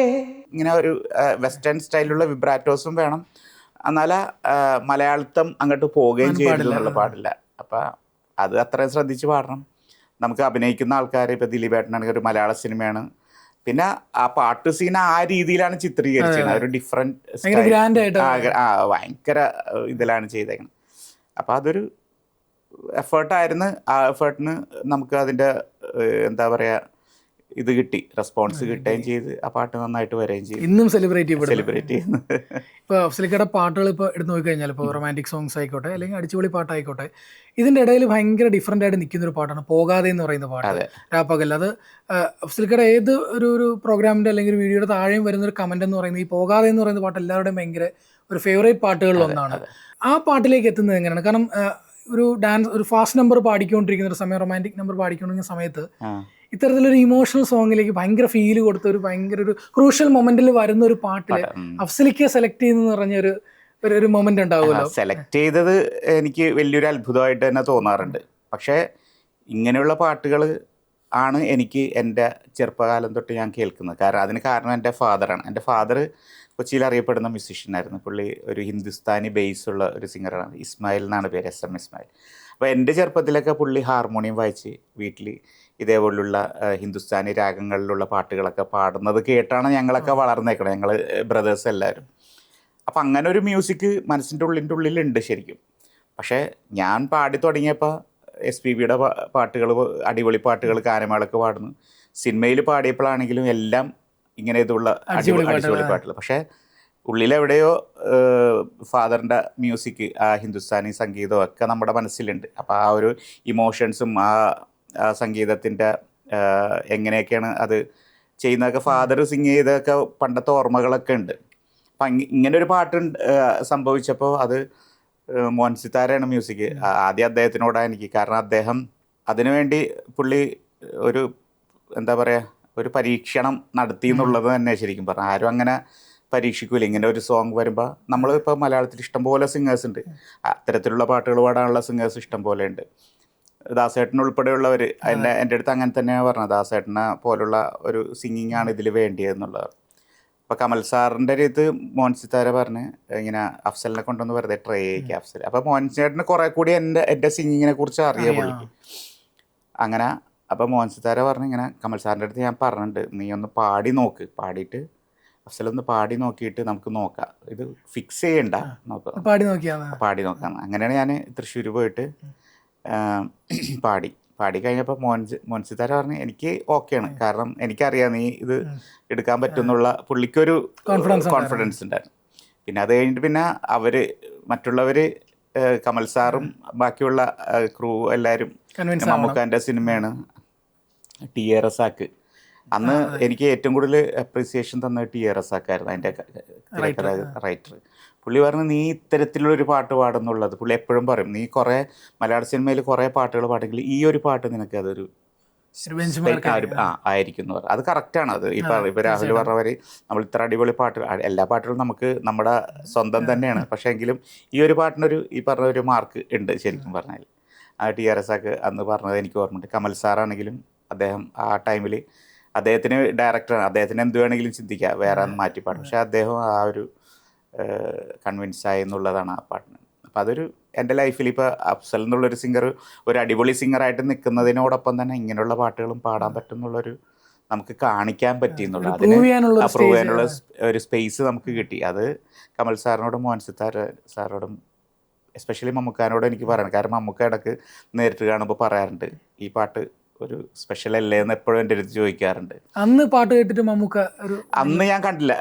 ഇങ്ങനെ ഒരു വെസ്റ്റേൺ സ്റ്റൈലുള്ള വിബ്രാറ്റോസും വേണം, എന്നാലേ മലയാളത്വം അങ്ങോട്ട് പോവുകയും ചെയ്തില്ല പാടില്ല. അപ്പം അത് അത്രയും ശ്രദ്ധിച്ച് പാടണം. നമുക്ക് അഭിനയിക്കുന്ന ആൾക്കാർ, ഇപ്പോൾ ദിലീപേട്ടനാണെങ്കിൽ ഒരു മലയാള സിനിമയാണ്, പിന്നെ ആ പാട്ട് സീൻ ആ രീതിയിലാണ് ചിത്രീകരിച്ചത്, ഒരു ഡിഫറെൻറ്റ് ഭയങ്കര ഇതിലാണ് ചെയ്തേക്കുന്നത്. അപ്പോൾ അതൊരു എഫേർട്ടായിരുന്നു. ആ എഫേർട്ടിന് നമുക്ക് അതിൻ്റെ എന്താ പറയുക ഇത് കിട്ടി, റെസ്പോൺസ് കിട്ടുകയും ചെയ്ത് ആ പാട്ട് നന്നായിട്ട് വരികയും ചെയ്തു. ഇന്നും സെലിബ്രേറ്റ് ചെയ്യുന്നു. ഇപ്പോൾ അഫ്സലിക്കയുടെ പാട്ടുകൾ ഇപ്പോൾ എടുത്ത് നോക്കിക്കഴിഞ്ഞാൽ, ഇപ്പോൾ റൊമാൻറ്റിക് സോങ്സ് ആയിക്കോട്ടെ അല്ലെങ്കിൽ അടിച്ചുപൊളി പാട്ടായിക്കോട്ടെ, ഇതിൻ്റെ ഇടയിൽ ഭയങ്കര ഡിഫറൻ്റ് ആയിട്ട് നിൽക്കുന്ന ഒരു പാട്ടാണ് പോകാതെ എന്ന് പറയുന്ന പാട്ട്, രാപ്പകൽ. അത് അഫ്സലിക്കയുടെ ഏത് ഒരു പ്രോഗ്രാമിൻ്റെ അല്ലെങ്കിൽ വീഡിയോയുടെ താഴെയും വരുന്നൊരു കമൻ്റ് എന്ന് പറയുന്നത് ഈ പോകാതെ എന്ന് പറയുന്ന പാട്ട് എല്ലാവരുടെയും ഭയങ്കര ഒരു ഫേവറേറ്റ് പാട്ടുകളിലൊന്നാണ്. ആ പാട്ടിലേക്ക് എത്തുന്നത് എങ്ങനെയാണ്? കാരണം ഒരു ഡാൻസ്, ഒരു ഫാസ്റ്റ് നമ്പർ പാടിക്കൊണ്ടിരിക്കുന്ന ഒരു സമയം, റൊമാൻറ്റിക് നമ്പർ പാടിക്കൊണ്ടിരിക്കുന്ന സമയത്ത് ഇത്തരത്തിലൊരു ഇമോഷണൽ സോങ്ങിലേക്ക് ഭയങ്കര ഫീല് കൊടുത്ത ഒരു ഭയങ്കര ഒരു ക്രൂഷ്യൽ മൊമെന്റിൽ വരുന്ന ഒരു പാട്ടിൽ അഫ്സലിക്ക സെലക്ട് ചെയ്യുന്ന പറഞ്ഞ ഒരു മൊമെന്റ് ഉണ്ടാവുമല്ലോ. സെലക്ട് ചെയ്തത് എനിക്ക് വലിയൊരു അത്ഭുതമായിട്ട് തന്നെ തോന്നാറുണ്ട്. പക്ഷേ ഇങ്ങനെയുള്ള പാട്ടുകൾ ആണ് എനിക്ക് എൻ്റെ ചെറുപ്പകാലം തൊട്ട് ഞാൻ കേൾക്കുന്നത്. അതിന് കാരണം എൻ്റെ ഫാദറാണ്. എൻ്റെ ഫാദർ കൊച്ചിയിൽ അറിയപ്പെടുന്ന മ്യൂസീഷ്യനായിരുന്നു. പുള്ളി ഒരു ഹിന്ദുസ്ഥാനി ബേസ് ഉള്ള ഒരു സിംഗറാണ്. ഇസ്മായിൽ എന്നാണ് പേര്, SM ഇസ്മായിൽ. അപ്പോൾ എൻ്റെ ചെറുപ്പത്തിലൊക്കെ പുള്ളി ഹാർമോണിയം വായിച്ച് വീട്ടിൽ ഇതേപോലുള്ള ഹിന്ദുസ്ഥാനി രാഗങ്ങളിലുള്ള പാട്ടുകളൊക്കെ പാടുന്നത് കേട്ടാണ് ഞങ്ങളൊക്കെ വളർന്നേക്കണം, ഞങ്ങൾ ബ്രദേഴ്സ് എല്ലാവരും. അപ്പം അങ്ങനെ ഒരു മ്യൂസിക് മനസ്സിൻ്റെ ഉള്ളിലുണ്ട് ശരിക്കും. പക്ഷേ ഞാൻ പാടി തുടങ്ങിയപ്പോൾ SPBയുടെ പാട്ടുകൾ, അടിപൊളി പാട്ടുകൾ, ഗാനമേളൊക്കെ പാടുന്നു. സിനിമയിൽ പാടിയപ്പോഴാണെങ്കിലും എല്ലാം ഇങ്ങനെ ഇതുള്ള അടിപൊളി പാട്ടുകൾ. പക്ഷേ ഉള്ളിലെവിടെയോ ഫാദറിൻ്റെ മ്യൂസിക്, ആ ഹിന്ദുസ്ഥാനി സംഗീതവും ഒക്കെ നമ്മുടെ മനസ്സിലുണ്ട്. അപ്പോൾ ആ ഒരു ഇമോഷൻസും ആ സംഗീതത്തിൻ്റെ എങ്ങനെയൊക്കെയാണ് അത് ചെയ്യുന്നതൊക്കെ, ഫാദർ സിങ് ചെയ്തൊക്കെ പണ്ടത്തെ ഓർമ്മകളൊക്കെ ഉണ്ട്. അപ്പം ഇങ്ങനൊരു പാട്ട് സംഭവിച്ചപ്പോൾ അത് മോഹൻ സിത്താരയാണ് മ്യൂസിക്. ആദ്യം അദ്ദേഹത്തിനോടാണ് എനിക്ക്. കാരണം അദ്ദേഹം അതിനുവേണ്ടി പുള്ളി ഒരു എന്താ പറയുക ഒരു പരീക്ഷണം നടത്തി എന്നുള്ളത് തന്നെ ശരിക്കും പറഞ്ഞാൽ. ആരും അങ്ങനെ പരീക്ഷിക്കൂല. ഇങ്ങനെ ഒരു സോങ് വരുമ്പോൾ നമ്മളിപ്പോൾ മലയാളത്തിൽ ഇഷ്ടംപോലെ സിംഗേഴ്സ് ഉണ്ട്, അത്തരത്തിലുള്ള പാട്ടുകൾ പാടാനുള്ള സിംഗേഴ്സ് ഇഷ്ടം പോലെ ഉണ്ട്. ദാസേട്ടൻ ഉൾപ്പെടെയുള്ളവർ എൻ്റെ അടുത്ത് അങ്ങനെ തന്നെയാണ് പറഞ്ഞത്, ദാസേട്ടനെ പോലുള്ള ഒരു സിംഗിങ് ആണ് ഇതിൽ വേണ്ടിയതെന്നുള്ളത്. അപ്പോൾ കമൽ സാറിൻ്റെ അടുത്ത് മോഹൻ സിത്താര പറഞ്ഞ് ഇങ്ങനെ അഫ്സലിനെ കൊണ്ടൊന്ന് വെറുതെ ട്രൈ ചെയ്യിക്കുക അഫ്സൽ. അപ്പോൾ മോഹൻ ചേട്ടന് കുറേ കൂടി എൻ്റെ സിംഗിങ്ങിനെ കുറിച്ച് അറിയാം പുള്ളിക്ക്. അങ്ങനെ അപ്പോൾ മോഹൻ സിത്താര പറഞ്ഞ് ഇങ്ങനെ കമൽ സാറിൻ്റെ അടുത്ത് ഞാൻ പറഞ്ഞിട്ടുണ്ട്, നീ ഒന്ന് പാടി നോക്ക്, പാടിയിട്ട് അഫ്സലൊന്ന് പാടി നോക്കിയിട്ട് നമുക്ക് നോക്കാം, ഇത് ഫിക്സ് ചെയ്യണ്ട, നോക്കാം, പാടി നോക്കാം. അങ്ങനെയാണ് ഞാൻ തൃശ്ശൂർ പോയിട്ട് പാടി കഴിഞ്ഞപ്പോൾ മോഹൻ സിത്താര പറഞ്ഞ് എനിക്ക് ഓക്കെയാണ്, കാരണം എനിക്കറിയാം നീ ഇത് എടുക്കാൻ പറ്റുമെന്നുള്ള പുള്ളിക്കൊരു കോൺഫിഡൻസ് ഉണ്ടായിരുന്നു. പിന്നെ അത് കഴിഞ്ഞിട്ട് പിന്നെ മറ്റുള്ളവർ കമൽ സാറും ബാക്കിയുള്ള ക്രൂ എല്ലാവരും, മമ്മൂക്കാൻ്റെ സിനിമയാണ് ടി.എ. റസാക്ക്. അന്ന് എനിക്ക് ഏറ്റവും കൂടുതൽ അപ്രീസിയേഷൻ തന്നത് ടി.എ. റസാക്കായിരുന്നു, അതിൻ്റെ റൈറ്റർ. പുള്ളി പറഞ്ഞു നീ ഇത്തരത്തിലുള്ളൊരു പാട്ട് പാടുന്നുള്ളത്, പുള്ളി എപ്പോഴും പറയും നീ കുറേ മലയാള സിനിമയിൽ കുറേ പാട്ടുകൾ പാടെങ്കിൽ ഈ ഒരു പാട്ട് നിനക്ക് അതൊരു ആയിരിക്കും എന്ന് പറഞ്ഞു. അത് കറക്റ്റാണ്. അത് ഇപ്പോൾ രാഹുൽ പറഞ്ഞവർ നമ്മൾ ഇത്ര അടിപൊളി പാട്ടുകൾ, എല്ലാ പാട്ടുകളും നമുക്ക് നമ്മുടെ സ്വന്തം തന്നെയാണ്, പക്ഷേ എങ്കിലും ഈ ഒരു പാട്ടിനൊരു ഈ പറഞ്ഞ ഒരു മാർക്ക് ഉണ്ട് ശരിക്കും പറഞ്ഞാൽ. ആ ടി.എ. റസാക്ക് അന്ന് പറഞ്ഞത് എനിക്ക് ഓർമ്മയുണ്ട്. കമൽ സാറാണെങ്കിലും അദ്ദേഹം ആ ടൈമിൽ അദ്ദേഹത്തിന് ഡയറക്ടറാണ്, അദ്ദേഹത്തിന് എന്ത് വേണമെങ്കിലും ചിന്തിക്കുക, വേറെ മാറ്റി പാടും, പക്ഷേ അദ്ദേഹം ആ ഒരു കൺവിൻസായി എന്നുള്ളതാണ് ആ പാട്ടിന്. അപ്പം അതൊരു എൻ്റെ ലൈഫിൽ ഇപ്പോൾ അഫ്സൽ എന്നുള്ളൊരു സിംഗർ ഒരു അടിപൊളി സിംഗറായിട്ട് നിൽക്കുന്നതിനോടൊപ്പം തന്നെ ഇങ്ങനെയുള്ള പാട്ടുകളും പാടാൻ പറ്റും എന്നുള്ളൊരു നമുക്ക് കാണിക്കാൻ പറ്റി എന്നുള്ള, അതിന് പ്രൂവ് ചെയ്യാനുള്ള ഒരു സ്പേസ് നമുക്ക് കിട്ടി. അത് കമൽ സാറിനോടും മോഹൻ സിത്താര സാറോടും എസ്പെഷ്യലി മമ്മൂക്കാനോടും എനിക്ക് പറയണം. കാരണം മമ്മൂക്ക ഇടയ്ക്ക് നേരിട്ട് കാണുമ്പോൾ പറയാറുണ്ട് ഈ പാട്ട് ഒരു സ്പെഷ്യൽ അല്ലേ എന്ന് എപ്പോഴും എൻ്റെ അടുത്ത് ചോദിക്കാറുണ്ട്. അന്ന് പാട്ട് കേട്ടിട്ട് മമ്മൂക്ക അന്ന് ഞാൻ കണ്ടില്ല,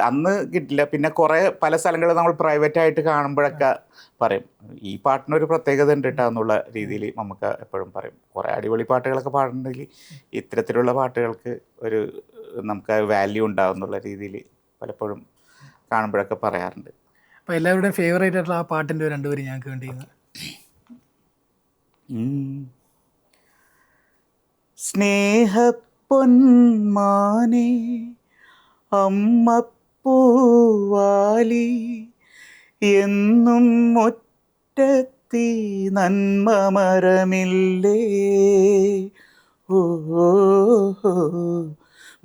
അന്ന് കിട്ടില്ല. പിന്നെ കുറേ പല സ്ഥലങ്ങളിൽ നമ്മൾ പ്രൈവറ്റ് ആയിട്ട് കാണുമ്പോഴൊക്കെ പറയും ഈ പാട്ടിനൊരു പ്രത്യേകത ഉണ്ട് കേട്ടോ എന്നുള്ള രീതിയിൽ മമ്മൂക്ക എപ്പോഴും പറയും. കുറേ അടിപൊളി പാട്ടുകളൊക്കെ പാടുന്നുണ്ടെങ്കിൽ ഇത്തരത്തിലുള്ള പാട്ടുകൾക്ക് ഒരു നമുക്ക് വാല്യൂ ഉണ്ടാവും എന്നുള്ള രീതിയിൽ പലപ്പോഴും കാണുമ്പോഴൊക്കെ പറയാറുണ്ട്. അപ്പോൾ എല്ലാവരുടെയും ഫേവറേറ്റ് ആയിട്ടുള്ള ആ പാട്ടിൻ്റെ രണ്ടുപേരും ഞങ്ങൾക്ക് വേണ്ടി ഇന്ന്. സ്നേഹപ്പൊന്മാനേ അമ്മപ്പൂവാലി എന്നും മുറ്റത്തി നന്മ മരമില്ലേ, ഓ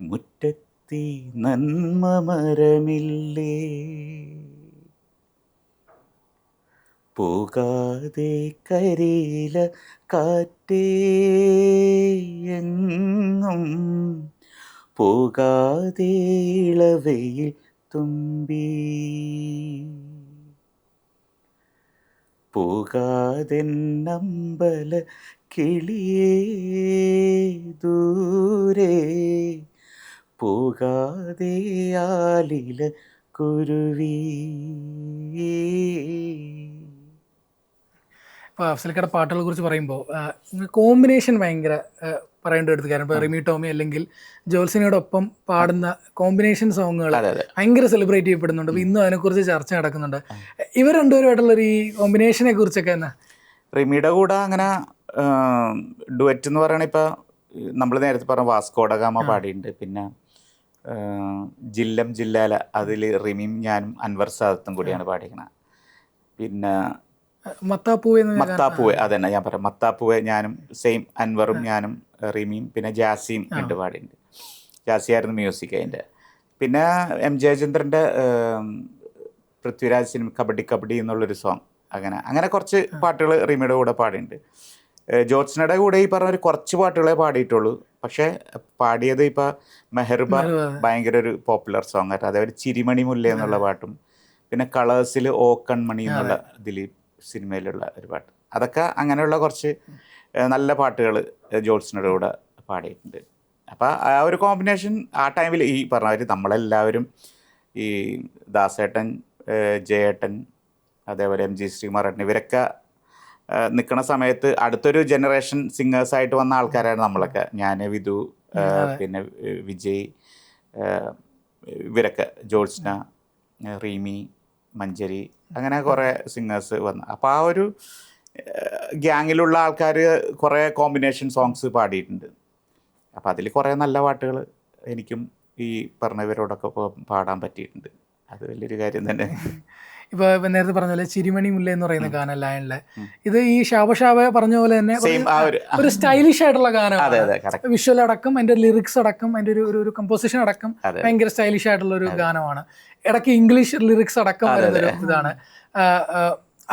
മുറ്റത്തി നന്മ മരമില്ലേ, പോകാതെ കരിയില കാറ്റേ എങ്ങും, പോകാതെ ഇളവയിൽ തുമ്പി, പോകാതെ നമ്പല കിളിയേ ദൂരെ, പോകാതെ ആലില കുരുവി. ഇപ്പോൾ അഫ്സൽക്കയുടെ പാട്ടുകളെ കുറിച്ച് പറയുമ്പോൾ കോമ്പിനേഷൻ ഭയങ്കര പറയേണ്ട എടുത്ത് കാര്യം ഇപ്പോൾ റിമി ടോമി അല്ലെങ്കിൽ ജോത്സനയോടൊപ്പം പാടുന്ന കോമ്പിനേഷൻ സോങ്ങുകൾ ഭയങ്കര സെലിബ്രേറ്റ് ചെയ്യപ്പെടുന്നുണ്ട്. അപ്പോൾ ഇന്നും അതിനെക്കുറിച്ച് ചർച്ച നടക്കുന്നുണ്ട്. ഇവർ രണ്ടുപേരുമായിട്ടുള്ളൊരു ഈ കോമ്പിനേഷനെ കുറിച്ചൊക്കെ എന്നാ? റിമിയുടെ കൂടെ അങ്ങനെ ഡുവറ്റ് എന്ന് പറയുകയാണെങ്കിൽ ഇപ്പോൾ നമ്മൾ നേരത്തെ പറഞ്ഞ വാസ്കോഡ ഗാമ പാടിയിട്ടുണ്ട്. പിന്നെ ജില്ലം ജില്ലാല അതിൽ റിമിയും ഞാനും അൻവർ സാദത്തും കൂടിയാണ് പാടിക്കുന്നത്. പിന്നെ മത്താപ്പൂവെ അതന്നെ ഞാൻ പറയാം, മത്താപ്പൂവെ ഞാനും സെയിം അൻവറും ഞാനും റിമിയും പിന്നെ ജാസിയും ഉണ്ട് പാടിയിട്ടുണ്ട്. ജാസിയായിരുന്നു മ്യൂസിക് അതിൻ്റെ. പിന്നെ എം ജയചന്ദ്രൻ്റെ പൃഥ്വിരാജ് സിനിമ കബഡി കബഡി എന്നുള്ളൊരു സോങ്, അങ്ങനെ കുറച്ച് പാട്ടുകൾ റിമിയുടെ കൂടെ പാടിയിട്ടുണ്ട്. ജോത്സ്നയുടെ കൂടെ ഈ പറഞ്ഞ ഒരു കുറച്ച് പാട്ടുകളെ പാടിയിട്ടുള്ളൂ. പക്ഷേ പാടിയത് ഇപ്പോൾ മെഹർബ ഭയങ്കര ഒരു പോപ്പുലർ സോങ് ആയിരുന്നു. അതേപോലെ ചിരിമണി മുല്ല എന്നുള്ള പാട്ടും പിന്നെ കളേഴ്സിൽ ഓ കൺമണി എന്നുള്ള ദിലീപ് സിനിമയിലുള്ള ഒരു പാട്ട്, അതൊക്കെ അങ്ങനെയുള്ള കുറച്ച് നല്ല പാട്ടുകൾ ജോത്സ്നയുടെ കൂടെ പാടിയിട്ടുണ്ട്. അപ്പോൾ ആ ഒരു കോമ്പിനേഷൻ ആ ടൈമിൽ ഈ പറഞ്ഞവർ നമ്മളെല്ലാവരും ഈ ദാസേട്ടൻ, ജയേട്ടൻ, അതേപോലെ എം ജി ശ്രീകുമാരേട്ടൻ ഇവരൊക്കെ നിൽക്കുന്ന സമയത്ത് അടുത്തൊരു ജനറേഷൻ സിംഗേഴ്സായിട്ട് വന്ന ആൾക്കാരായിരുന്നു നമ്മളൊക്കെ. ഞാൻ, വിധു, പിന്നെ വിജയ്, ഇവരൊക്കെ, ജോത്സ്ന, റീമി, മഞ്ചരി, അങ്ങനെ കുറേ സിംഗേഴ്സ് വന്നു. അപ്പോൾ ആ ഒരു ഗ്യാങ്ങിലുള്ള ആൾക്കാർ കുറേ കോമ്പിനേഷൻ സോങ്സ് പാടിയിട്ടുണ്ട്. അപ്പോൾ അതിൽ കുറേ നല്ല പാട്ടുകൾ എനിക്കും ഈ പറഞ്ഞവരോടൊക്കെ പാടാൻ പറ്റിയിട്ടുണ്ട്. അത് വലിയൊരു കാര്യം തന്നെ. ഇപ്പോൾ നേരത്തെ പറഞ്ഞ പോലെ ചിരിമണി മുല്ല എന്ന് പറയുന്ന ഗാനം ലയണിലെ, ഇത് ഈ ഷാബ പറഞ്ഞ പോലെ തന്നെ ഒരു സ്റ്റൈലിഷ് ആയിട്ടുള്ള ഗാനമാണ്. വിഷ്വൽ അടക്കം അതിൻ്റെ ലിറിക്സ് അടക്കം അതിൻ്റെ ഒരു കമ്പോസിഷൻ അടക്കം ഭയങ്കര സ്റ്റൈലിഷ് ആയിട്ടുള്ള ഒരു ഗാനമാണ്. ഇടയ്ക്ക് ഇംഗ്ലീഷ് ലിറിക്സ് അടക്കം വരുന്നൊരു ഇതാണ്.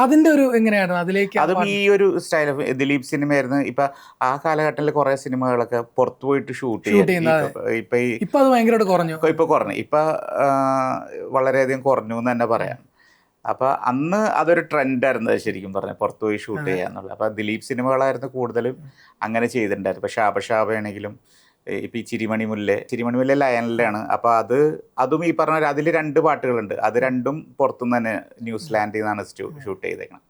അതിന്റെ ഒരു എങ്ങനെയാണ് അതിലേക്ക്? അതും ഈ ഒരു സ്റ്റൈൽ ഓഫ് ദിലീപ് സിനിമയായിരുന്നു. ഇപ്പൊ ആ കാലഘട്ടത്തിൽ കുറെ സിനിമകളൊക്കെ പുറത്തു പോയിട്ട് ഷൂട്ട് ചെയ്യുന്നത്. ഇപ്പൊ അത് ഭയങ്കരമായിട്ട് കുറഞ്ഞു. ഇപ്പൊ വളരെയധികം കുറഞ്ഞു എന്ന് തന്നെ പറയാം. അപ്പോൾ അന്ന് അതൊരു ട്രെൻഡായിരുന്നു ശരിക്കും പറഞ്ഞാൽ, പുറത്തു പോയി ഷൂട്ട് ചെയ്യുക എന്നുള്ളത്. അപ്പോൾ ദിലീപ് സിനിമകളായിരുന്നു കൂടുതലും അങ്ങനെ ചെയ്തിട്ടുണ്ടായിരുന്നു. ഇപ്പോൾ ഷാബയാണെങ്കിലും ഇപ്പോൾ ഈ ചിരിമണി മുല്ല ലയനിലാണ്. അപ്പോൾ അതും ഈ പറഞ്ഞ അതിൽ 2 പാട്ടുകളുണ്ട്. അത് രണ്ടും പുറത്തുനിന്ന് തന്നെ ന്യൂസിലാൻഡിൽ നിന്നാണ് ഷൂട്ട് ചെയ്തേക്കണം.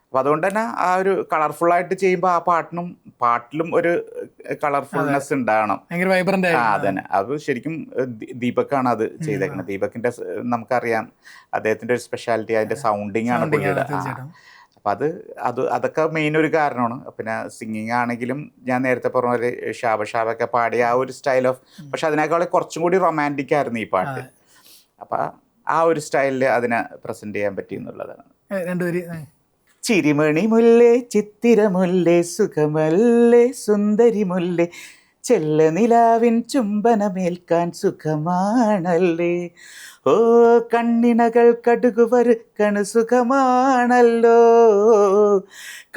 അപ്പോൾ അതുകൊണ്ട് തന്നെ ആ ഒരു കളർഫുള്ളായിട്ട് ചെയ്യുമ്പോൾ ആ പാട്ടിലും ഒരു കളർഫുൾനെസ് ഉണ്ടാകണം. അതന്നെ. അത് ശരിക്കും ദീപക്കാണ് അത് ചെയ്തേക്കുന്നത്. ദീപക്കിൻ്റെ നമുക്കറിയാം അദ്ദേഹത്തിൻ്റെ ഒരു സ്പെഷ്യാലിറ്റി അതിൻ്റെ സൗണ്ടിങ് ആണ് പുള്ളിയുടെ. അപ്പം അതൊക്കെ മെയിൻ ഒരു കാരണമാണ്. പിന്നെ സിംഗിങ് ആണെങ്കിലും ഞാൻ നേരത്തെ പറഞ്ഞ പോലെ ഷാബൊക്കെ പാടിയ ആ ഒരു സ്റ്റൈൽ ഓഫ്, പക്ഷെ അതിനേക്കാൾ കുറച്ചും കൂടി റൊമാൻറ്റിക് ആയിരുന്നു ഈ പാട്ട്. അപ്പം ആ ഒരു സ്റ്റൈലിൽ അതിനെ പ്രസൻറ്റ് ചെയ്യാൻ പറ്റി എന്നുള്ളതാണ്. ചിരിമണി മുല്ലേ ചിത്തിരമുല്ലേ സുഖമല്ലേ സുന്ദരി മുല്ലേ ചെല്ല നിലാവിൻ ചുംബനമേൽക്കാൻ സുഖമാണല്ലേ, ഓ കണ്ണിണകൾ കടുകുവറുക്കണു സുഖമാണല്ലോ,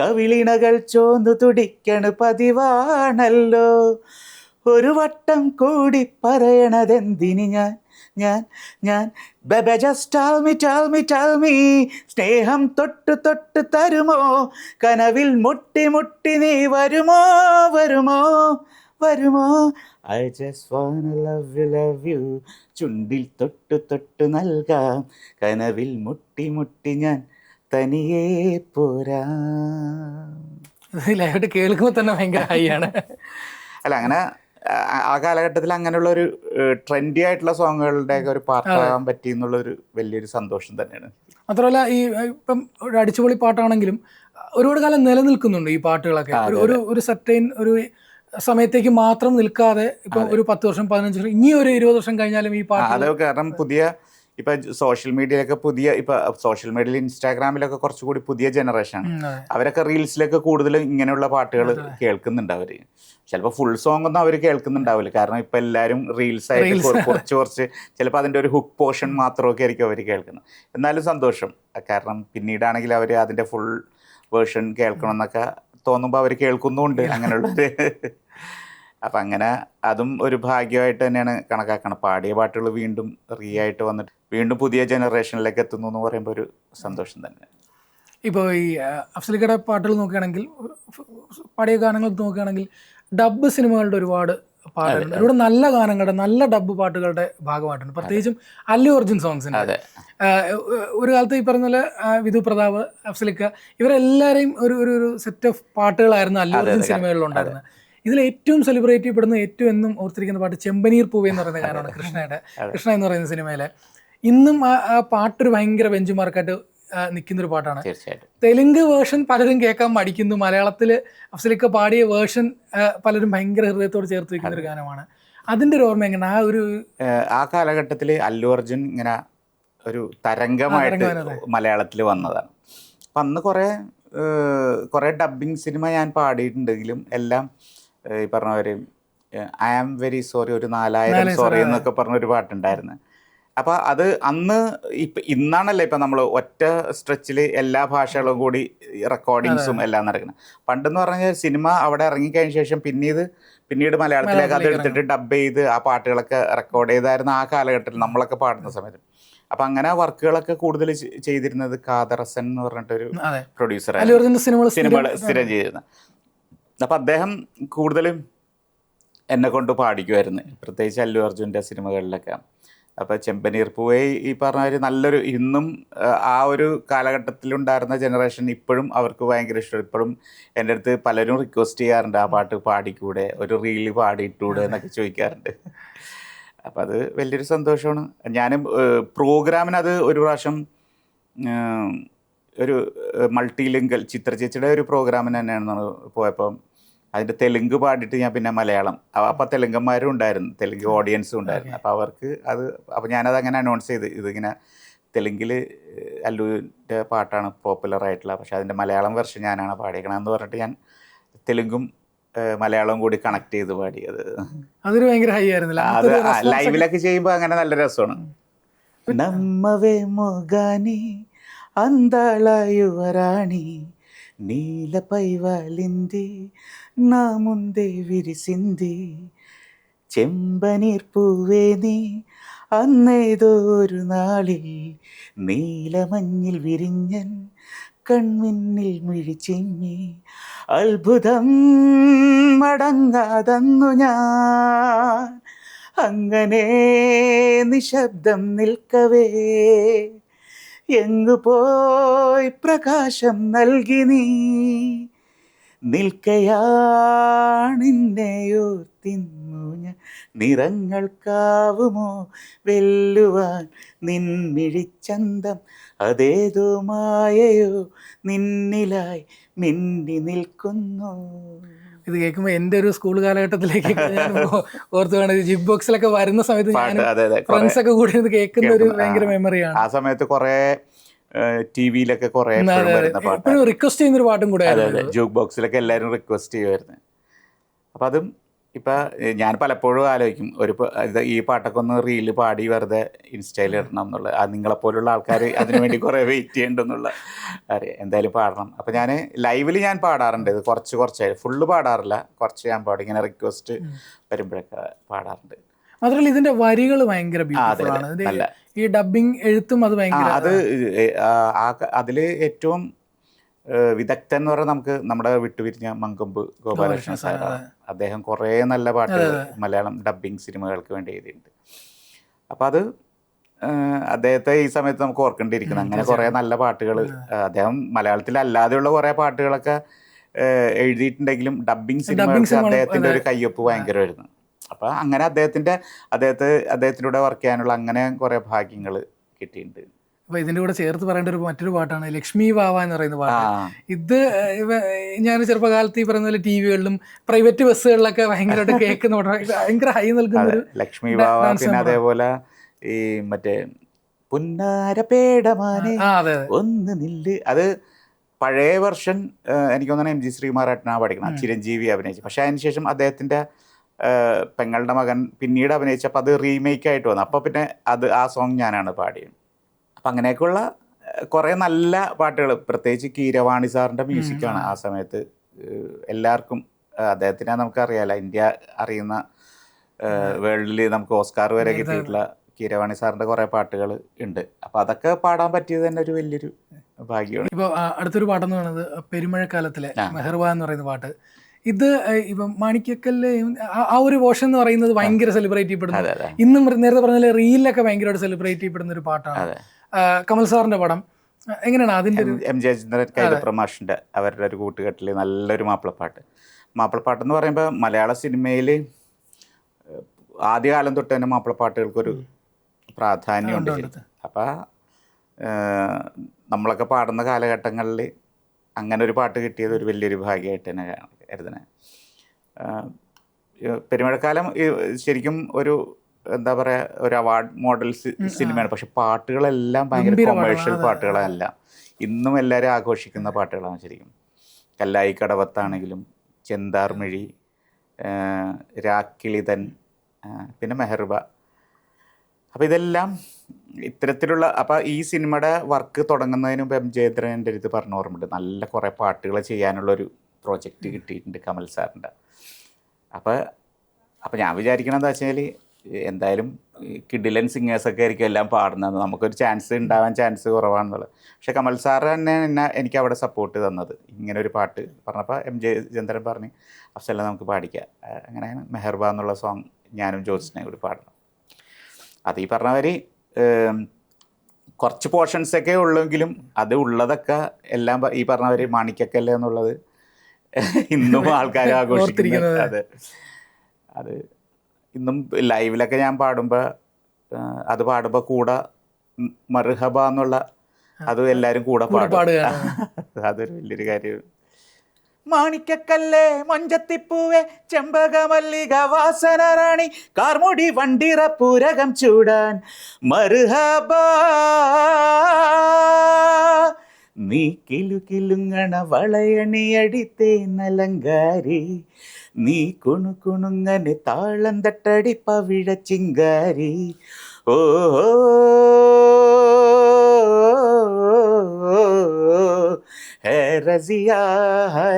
കവിളിണകൾ ചോന്നു തുടിക്കണു പതിവാണല്ലോ, ഒരു വട്ടം കൂടി പറയണതെന്തിന് ഞാൻ ബേബി ജസ്റ്റ് ടെൽ മീ സ്നേഹം തൊട്ട് തരുമോ, കനവിൽ മുട്ടി നീ വരുമോ I just wanna love you ചുണ്ടിൽ തൊട്ട് നൽകാം, കനവിൽ മുട്ടി ഞാൻ തനിയെ പോരാ. കേൾക്കുമ്പോൾ തന്നെ ഭയങ്കര ഹൈയാണ്. അല്ല, അങ്ങനെ ആ കാലഘട്ടത്തിൽ അങ്ങനെയുള്ള ഒരു ട്രെൻഡി ആയിട്ടുള്ള സോങ്ങുകളുടെയൊക്കെ ഒരു പാർട്ടാകാൻ പറ്റി എന്നുള്ളൊരു വലിയൊരു സന്തോഷം തന്നെയാണ്. മാത്രമല്ല ഈ ഇപ്പം ഒരു അടിച്ചുപൊളി പാട്ടാണെങ്കിലും ഒരുപാട് കാലം നിലനിൽക്കുന്നുണ്ട് ഈ പാട്ടുകളൊക്കെ. ഒരു സർട്ടൈൻ ഒരു സമയത്തേക്ക് മാത്രം നിൽക്കാതെ ഇപ്പൊ ഒരു 10 വർഷം 15 വർഷം ഇനി ഒരു 20 വർഷം കഴിഞ്ഞാലും ഈ പാട്ട് അത് കാരണം പുതിയ ഇപ്പൊ സോഷ്യൽ മീഡിയയിലൊക്കെ സോഷ്യൽ മീഡിയയിൽ ഇൻസ്റ്റാഗ്രാമിലൊക്കെ കുറച്ചുകൂടി പുതിയ ജനറേഷൻ അവരൊക്കെ റീൽസിലൊക്കെ കൂടുതലും ഇങ്ങനെയുള്ള പാട്ടുകൾ കേൾക്കുന്നുണ്ട്. അവര് ചിലപ്പോൾ ഫുൾ സോങ് ഒന്നും അവർ കേൾക്കുന്നുണ്ടാവില്ല, കാരണം ഇപ്പൊ എല്ലാവരും റീൽസ് ആയിട്ട് കുറച്ച് ചിലപ്പോൾ അതിന്റെ ഒരു ഹുക്ക് പോർഷൻ മാത്രമൊക്കെ ആയിരിക്കും അവർ കേൾക്കുന്നത്. എന്നാലും സന്തോഷം, കാരണം പിന്നീടാണെങ്കിൽ അവർ അതിന്റെ ഫുൾ വേർഷൻ കേൾക്കണം എന്നൊക്കെ തോന്നുമ്പോൾ അവർ കേൾക്കുന്നുമുണ്ട് അങ്ങനെയുള്ളത്. അപ്പം അങ്ങനെ അതും ഒരു ഭാഗ്യമായിട്ട് തന്നെയാണ് കണക്കാക്കണം. പാടിയ പാട്ടുകൾ വീണ്ടും ആയിട്ട് വന്നിട്ട് വീണ്ടും പുതിയ ജനറേഷനിലേക്ക് എത്തുന്നു എന്ന് പറയുമ്പോൾ ഒരു സന്തോഷം തന്നെ. ഇപ്പോൾ ഈ അഫ്സലിക്കയുടെ പാട്ടുകൾ നോക്കുകയാണെങ്കിൽ, പാടിയ ഗാനങ്ങൾ നോക്കുകയാണെങ്കിൽ ഡബ്ബ് സിനിമകളുടെ ഒരുപാട് പാട്ടുകളുണ്ട്. ഒരുപാട് നല്ല ഗാനങ്ങളുടെ നല്ല ഡബ്ബ് പാട്ടുകളുടെ ഭാഗമായിട്ടുണ്ട്, പ്രത്യേകിച്ചും അല്ലു അർജുൻ സോങ്സിൻ്റെ. ഒരു കാലത്ത് ഈ പറഞ്ഞ പോലെ വിധു പ്രതാപ്, അഫ്സലിക്ക ഇവരെല്ലാവരെയും ഒരു സെറ്റ് ഓഫ് പാട്ടുകളായിരുന്നു അല്ലു അർജുൻ സിനിമകളിലുണ്ടായിരുന്നത്. ഇതിൽ ഏറ്റവും സെലിബ്രേറ്റ് ചെയ്യപ്പെടുന്ന ഏറ്റവും എന്നും ഓർത്തിരിക്കുന്ന പാട്ട് ചെമ്പനീർ പൂവേ എന്ന് പറയുന്ന ഗാനമാണ് കൃഷ്ണ എന്ന് പറയുന്ന സിനിമയിലെ. ഇന്നും ആ പാട്ടൊരു ഭയങ്കര ബെഞ്ച് മാർക്കായിട്ട് നിൽക്കുന്നൊരു പാട്ടാണ്. തെലുങ്ക് വേർഷൻ പലരും കേൾക്കാൻ മടിക്കുന്നു, മലയാളത്തിൽ അഫ്സലിക്ക പാടിയ വേർഷൻ പലരും ഭയങ്കര ഹൃദയത്തോട് ചേർത്ത് വെക്കുന്ന ഒരു ഗാനമാണ്. അതിൻ്റെ ഒരു ഓർമ്മ എങ്ങനെ ആ കാലഘട്ടത്തിൽ അല്ലു അർജുൻ ഇങ്ങനെ ഒരു തരംഗമായിട്ട് മലയാളത്തിൽ വന്നതാണ്. അപ്പം അന്ന് കുറേ ഡബ്ബിങ് സിനിമ ഞാൻ പാടിയിട്ടുണ്ടെങ്കിലും എല്ലാം ഈ പറഞ്ഞവർ ഐ ആം വെരി സോറി, ഒരു 4000 സോറി എന്നൊക്കെ പറഞ്ഞൊരു പാട്ടുണ്ടായിരുന്നു. അപ്പോൾ അത് അന്ന് ഇന്നാണല്ലോ ഇപ്പം നമ്മൾ ഒറ്റ സ്ട്രെച്ചിൽ എല്ലാ ഭാഷകളും കൂടി റെക്കോർഡിങ്സും എല്ലാം നടക്കുന്നത്. പണ്ടെന്ന് പറഞ്ഞാൽ സിനിമ അവിടെ ഇറങ്ങിക്കഴിഞ്ഞ ശേഷം പിന്നീട് മലയാളത്തിലേക്ക് അത് എടുത്തിട്ട് ഡബ് ചെയ്ത് ആ പാട്ടുകളൊക്കെ റെക്കോർഡ് ചെയ്തായിരുന്നു ആ കാലഘട്ടത്തിൽ നമ്മളൊക്കെ പാടുന്ന സമയത്ത്. അപ്പം അങ്ങനെ വർക്കുകളൊക്കെ കൂടുതൽ ചെയ്തിരുന്നത് ഖാദറസൻ എന്ന് പറഞ്ഞിട്ടൊരു പ്രൊഡ്യൂസറായിരുന്നു, സിനിമകൾ സ്ഥിരം ചെയ്തിരുന്നത്. അപ്പം അദ്ദേഹം കൂടുതലും എന്നെ കൊണ്ട് പാടിക്കുമായിരുന്നു, പ്രത്യേകിച്ച് അല്ലു അർജുൻ്റെ സിനിമകളിലൊക്കെ. അപ്പോൾ ചെമ്പനീർ പൂവേ ഈ പറഞ്ഞ നല്ലൊരു ഇന്നും ആ ഒരു കാലഘട്ടത്തിലുണ്ടായിരുന്ന ജനറേഷൻ ഇപ്പോഴും അവർക്ക് ഭയങ്കര ഇഷ്ടം. ഇപ്പോഴും എൻ്റെ അടുത്ത് പലരും റിക്വസ്റ്റ് ചെയ്യാറുണ്ട്, ആ പാട്ട് പാടിക്കൂടെ, ഒരു റീല് പാടിയിട്ടൂടെ എന്നൊക്കെ ചോദിക്കാറുണ്ട്. അപ്പം അത് വലിയൊരു സന്തോഷമാണ്. ഞാനും പ്രോഗ്രാമിനത് ഒരു പ്രാവശ്യം ഒരു മൾട്ടിലിംഗൽ ചിത്രചേച്ചിയുടെ ഒരു പ്രോഗ്രാമിന് തന്നെയാണ് പോയപ്പം അതിൻ്റെ തെലുങ്ക് പാടിയിട്ട് ഞാൻ പിന്നെ മലയാളം, അപ്പോൾ തെലുങ്കന്മാരും ഉണ്ടായിരുന്നു, തെലുങ്ക് ഓഡിയൻസും ഉണ്ടായിരുന്നു. അപ്പോൾ അവർക്ക് അപ്പോൾ ഞാനത് അങ്ങനെ അനൗൺസ് ചെയ്ത്, ഇതിങ്ങനെ തെലുങ്കിൽ അല്ലുവിൻ്റെ പാട്ടാണ് പോപ്പുലറായിട്ടുള്ള, പക്ഷേ അതിൻ്റെ മലയാളം വെർഷൻ ഞാനാണ് പാടിക്കണമെന്ന് പറഞ്ഞിട്ട് ഞാൻ തെലുങ്കും മലയാളവും കൂടി കണക്ട് ചെയ്ത് പാടിയത്. അതൊരു ഭയങ്കര ഹൈ ആയിരുന്നില്ല, അത് ലൈവിലൊക്കെ ചെയ്യുമ്പോൾ അങ്ങനെ നല്ല രസമാണ്. നമ്മവേ മോഗാനി అందాల యువరాణి నీలపై వాలింది నా ముందే విరిసింది ചെമ്പനീർ പൂവേനി അന്നേതോ ഒരു നാളിൽ നീലമഞ്ഞിൽ വിരിഞ്ഞൻ കൺമിന്നിൽ മിഴിച്ചിങ്ങി അത്ഭുതം മടങ്ങാതന്നു ഞാൻ അങ്ങനെ നിശബ്ദം നിൽക്കവേ എങ്ങു പോയി പ്രകാശം നൽകി നീ നിൽക്കയാണെന്നെയോർത്തിന്നു ഞാൻ നിറങ്ങൾക്കാവുമോ വെല്ലുവാൻ നിൻമിഴിച്ചന്തം അതേതോ മായയോ നിന്നിലായി മിന്നി നിൽക്കുന്നു. ഇത് കേൾക്കുമ്പോൾ എൻ്റെ ഒരു സ്കൂൾ കാലഘട്ടത്തിലേക്ക് ഓർത്ത് വേണം. ജിഗ് ബോക്സിലൊക്കെ വരുന്ന സമയത്ത് ഞാൻ ഫ്രണ്ട്സ് ഒക്കെ കൂടി ഇത് കേൾക്കുന്ന ഒരു ഭയങ്കര മെമ്മറിയാണ്. ആ സമയത്ത് കുറെ ടിവിയിലൊക്കെ കുറെ റിക്വസ്റ്റ് ചെയ്യുന്ന ഒരു പാട്ടും കൂടെ ജൂക്ക് ബോക്സിലൊക്കെ എല്ലാവരും റിക്വസ്റ്റ് ചെയ്യുമായിരുന്നു. അപ്പം അതും ഇപ്പം ഞാൻ പലപ്പോഴും ആലോചിക്കും, ഈ പാട്ടൊക്കെ ഒന്ന് റീല് പാടി വെറുതെ ഇൻസ്റ്റയിൽ ഇടണം എന്നുള്ള, നിങ്ങളെപ്പോലുള്ള ആൾക്കാർ അതിനുവേണ്ടി കുറേ വെയിറ്റ് ചെയ്യണ്ടെന്നുള്ള അറിയാം. എന്തായാലും പാടണം. അപ്പം ഞാൻ ലൈവിൽ ഞാൻ പാടാറുണ്ട്, ഇത് കുറച്ചായി, ഫുള്ള് പാടാറില്ല, കുറച്ച് ഞാൻ പാടും, ഇങ്ങനെ റിക്വസ്റ്റ് വരുമ്പോഴൊക്കെ പാടാറുണ്ട്. മാത്രമല്ല ഇതിന്റെ വരികൾ ഭയങ്കര ബ്യൂട്ടിഫുൾ ആണ്. ഈ ഡബിങ് എഴുത്തും അത് ഭയങ്കര അതിൽ ഏറ്റവും വിദഗ്ധൻ എന്ന് പറഞ്ഞാൽ നമുക്ക് നമ്മുടെ വിട്ടുപിരിഞ്ഞ മങ്കൊമ്പ് ഗോപാലകൃഷ്ണൻ സാറാണ്. അദ്ദേഹം കുറേ നല്ല പാട്ടുകൾ മലയാളം ഡബ്ബിങ് സിനിമകൾക്ക് വേണ്ടി എഴുതിയിട്ടുണ്ട്. അപ്പോൾ അത് അദ്ദേഹത്തെ ഈ സമയത്ത് നമുക്ക് ഓർക്കേണ്ടിയിരിക്കണം. അങ്ങനെ കുറേ നല്ല പാട്ടുകൾ അദ്ദേഹം മലയാളത്തിൽ അല്ലാതെയുള്ള കുറേ പാട്ടുകളൊക്കെ എഴുതിയിട്ടുണ്ടെങ്കിലും ഡബ്ബിങ് സിനിമകൾക്ക് അദ്ദേഹത്തിൻ്റെ ഒരു കയ്യൊപ്പ് ഭയങ്കരമായിരുന്നു. അപ്പോൾ അങ്ങനെ അദ്ദേഹത്തിൻ്റെ കൂടെ വർക്ക് ചെയ്യാനുള്ള അങ്ങനെ കുറേ ഭാഗ്യങ്ങൾ കിട്ടിയിട്ടുണ്ട്. അപ്പൊ ഇതിന്റെ കൂടെ ചേർത്ത് പറയേണ്ട ഒരു മറ്റൊരു പാട്ടാണ് ലക്ഷ്മി വാവ എന്ന് പറയുന്ന പാട്ട്. ഇത് ഞാൻ ചെറുപ്പകാലത്ത് ഈ പറയുന്ന പോലെ ടി വികളിലും പ്രൈവറ്റ് ബസ്സുകളിലൊക്കെ ഭയങ്കരമായിട്ട് കേൾക്കുന്ന പാട്ടാണ്. ഭയങ്കര ഹൈ നൽകുന്ന ഒരു ലക്ഷ്മി വാവ. പിന്നെ അതേപോലെ ഈ മറ്റേ പുന്നാര പേടമാനെ ഒന്ന് നില്ല്, അത് പഴയ വെർഷൻ എനിക്ക് തോന്നുന്നു MG ശ്രീകുമാരേട്ടനാണ് പഠിക്കണം, ചിരഞ്ജീവി അഭിനയിച്ചു. പക്ഷെ അതിനുശേഷം അദ്ദേഹത്തിൻ്റെ പെങ്ങളുടെ മകൻ പിന്നീട് അഭിനയിച്ചപ്പോൾ അത് റീമേക്ക് ആയിട്ട് വന്നു. അപ്പോൾ പിന്നെ ആ സോങ് ഞാനാണ് പാടിയത്. അപ്പം അങ്ങനെയൊക്കെയുള്ള കുറേ നല്ല പാട്ടുകൾ, പ്രത്യേകിച്ച് കീരവാണി സാറിൻ്റെ മ്യൂസിക്കാണ് ആ സമയത്ത് എല്ലാവർക്കും. അദ്ദേഹത്തിനെ നമുക്കറിയാമല്ലോ, ഇന്ത്യ അറിയുന്ന, വേൾഡിൽ നമുക്ക് ഓസ്കാർ വരെ കിട്ടിയിട്ടുള്ള കീരവാണി സാറിൻ്റെ കുറേ പാട്ടുകൾ ഉണ്ട്. അപ്പോൾ അതൊക്കെ പാടാൻ പറ്റിയത് തന്നെ ഒരു വലിയൊരു ഭാഗ്യമാണ്. ഇപ്പോൾ അടുത്തൊരു പാട്ടെന്ന് പറയുന്നത് പെരുമഴക്കാലത്തിലെ മെഹർബ എന്ന് പറയുന്ന പാട്ട്. ഇത് ഇപ്പം മാണിക്കക്കല്ല് ആ ഒരു പോർഷൻ എന്ന് പറയുന്നത് ഭയങ്കര സെലിബ്രേറ്റ് ചെയ്യപ്പെടുന്നു. ഇന്നും നേരത്തെ പറഞ്ഞ റീലിലൊക്കെ ഭയങ്കരമായിട്ട് സെലിബ്രേറ്റ് ചെയ്യപ്പെടുന്ന ഒരു പാട്ടാണ്. കമൽ സാറിന്റെ പടം എങ്ങനെയാണ് അതിൻ്റെ MJ അജിന്ദ്രൻ കൈതപ്രമാഷിൻ്റെ അവരുടെ ഒരു കൂട്ടുകെട്ടിൽ നല്ലൊരു മാപ്പിളപ്പാട്ടെന്ന് പറയുമ്പോൾ മലയാള സിനിമയിൽ ആദ്യകാലം തൊട്ട് തന്നെ മാപ്പിളപ്പാട്ടുകൾക്കൊരു പ്രാധാന്യമുണ്ട്. അപ്പം നമ്മളൊക്കെ പാടുന്ന കാലഘട്ടങ്ങളിൽ അങ്ങനെ ഒരു പാട്ട് കിട്ടിയത് ഒരു വലിയൊരു ഭാഗ്യമായിട്ട് തന്നെ കരുതണേ. പെരുമഴക്കാലം ശരിക്കും ഒരു എന്താ പറയുക, ഒരു അവാർഡ് മോഡൽ സിനിമയാണ്. പക്ഷെ പാട്ടുകളെല്ലാം ഭയങ്കര കൊമേഴ്ഷ്യൽ പാട്ടുകളല്ല, ഇന്നും എല്ലാവരും ആഘോഷിക്കുന്ന പാട്ടുകളാണ് ശരിക്കും. കല്ലായി കടവത്താണെങ്കിലും, ചെന്താർമിഴി, രാക്കിളിതൻ, പിന്നെ മെഹർബ. അപ്പോൾ ഇതെല്ലാം ഇത്തരത്തിലുള്ള. അപ്പോൾ ഈ സിനിമയുടെ വർക്ക് തുടങ്ങുന്നതിന് മുമ്പ് MJ എൻ്റെ അടുത്ത് പറഞ്ഞ ഓർമ്മയുണ്ട്, നല്ല കുറേ പാട്ടുകൾ ചെയ്യാനുള്ളൊരു പ്രോജക്റ്റ് കിട്ടിയിട്ടുണ്ട് കമൽ സാറിൻ്റെ. അപ്പോൾ ഞാൻ വിചാരിക്കണം എന്താ വെച്ചാൽ, എന്തായാലും കിഡിലൻ സിംഗേഴ്സൊക്കെ ആയിരിക്കും എല്ലാം പാടുന്നത്, നമുക്കൊരു ഉണ്ടാവാൻ ചാൻസ് കുറവാണെന്നുള്ളത്. പക്ഷെ കമൽ സാർ തന്നെ എനിക്ക് അവിടെ സപ്പോർട്ട് തന്നത്. ഇങ്ങനെ ഒരു പാട്ട് പറഞ്ഞപ്പോൾ MJ ചന്ദ്രൻ പറഞ്ഞ് അഫ്സല നമുക്ക് പാടിക്കാം. അങ്ങനെയാണ് മെഹർബ എന്നുള്ള സോങ് ഞാനും ജോസിനെ കൂടി പാടണം. അത് ഈ പറഞ്ഞവർ കുറച്ച് പോർഷൻസൊക്കെ ഉള്ളെങ്കിലും അത് ഉള്ളതൊക്കെ എല്ലാം ഈ പറഞ്ഞവർ മാണിക്കക്കല്ല് എന്നുള്ളത് ഇന്നും ആൾക്കാർ ആഘോഷിക്കുന്നത്. അത് ഇന്നും ലൈവിലൊക്കെ ഞാൻ പാടുമ്പോൾ കൂടെ മർഹബ എന്നുള്ള അത് എല്ലാവരും കൂടെ പാടും. അതൊരു വലിയൊരു കാര്യമാണ്. മാണിക്കക്കല്ലേ മഞ്ചത്തിപ്പൂവേ ചെമ്പകമല്ലിക വാസനറാണി കാർമുടി വണ്ടിറ പൂരകം ചൂടാൻ മർഹബ. നീ കിലുകിലുങ്ങണ വളയണിയടിത്തേ നലങ്കാരി, നീ കുണുകുണുങ്ങനെ താളം തട്ടടി പവിഴ ചിങ്കാരി. ഓ है रजिया है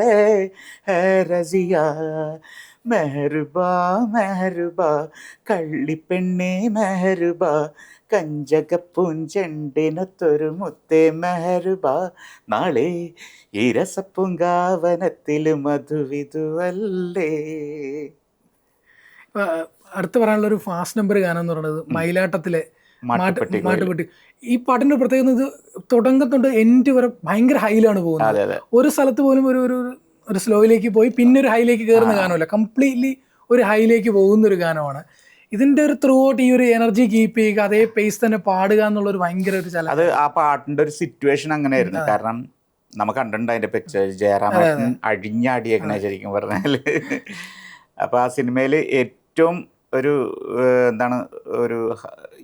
रजिया മെഹർബാ മെഹർബാ കള്ളിപ്പെണ്ണേ മെഹർബാ കഞ്ചകപ്പൂഞ്ചെണ്ടിനൊത്തൊരു മുത്തേ മെഹർബാ നാളെ ഈ രസപ്പൂങ്കാവനത്തിൽ മധുവിധുവല്ലേ. അടുത്ത് പറയാനുള്ള ഒരു ഫാസ്റ്റ് നമ്പർ ഗാനം എന്ന് പറയുന്നത് മയിലാട്ടത്തിലെ മാട്ടുപെട്ടി. ഈ പാട്ടിന്റെ പ്രത്യേകത ഇത് തുടങ്ങത്തുണ്ട് എൻഡ് വരെ ഭയങ്കര ഹൈയിലാണ് പോകുന്നത്. ഒരു സ്ഥലത്ത് പോലും ഒരു സ്ലോയിലേക്ക് പോയി പിന്നെ ഒരു ഹൈയിലേക്ക് കയറുന്ന ഗാനമല്ല, കംപ്ലീറ്റ്ലി ഒരു ഹൈയിലേക്ക് പോകുന്ന ഒരു ഗാനമാണ്. ഇതിന്റെ ഒരു ത്രൂ ഔട്ട് ഈ ഒരു എനർജി കീപ്പ് ചെയ്യുക, അതേ പേസ് തന്നെ പാടുക എന്നുള്ള ഒരു ഭയങ്കര ഒരു ചലനം. അത് ആ പാട്ടിന്റെ ഒരു സിറ്റുവേഷൻ അങ്ങനെയായിരുന്നു. കാരണം നമുക്ക് കണ്ടിട്ടുണ്ട് അതിന്റെ പിക്ചർ, ജയറാമൻ അടിഞ്ഞാടിയേക്കണേ ശരിക്കും പറഞ്ഞാല്. അപ്പൊ ആ സിനിമയില് ഏറ്റവും ഒരു എന്താണ്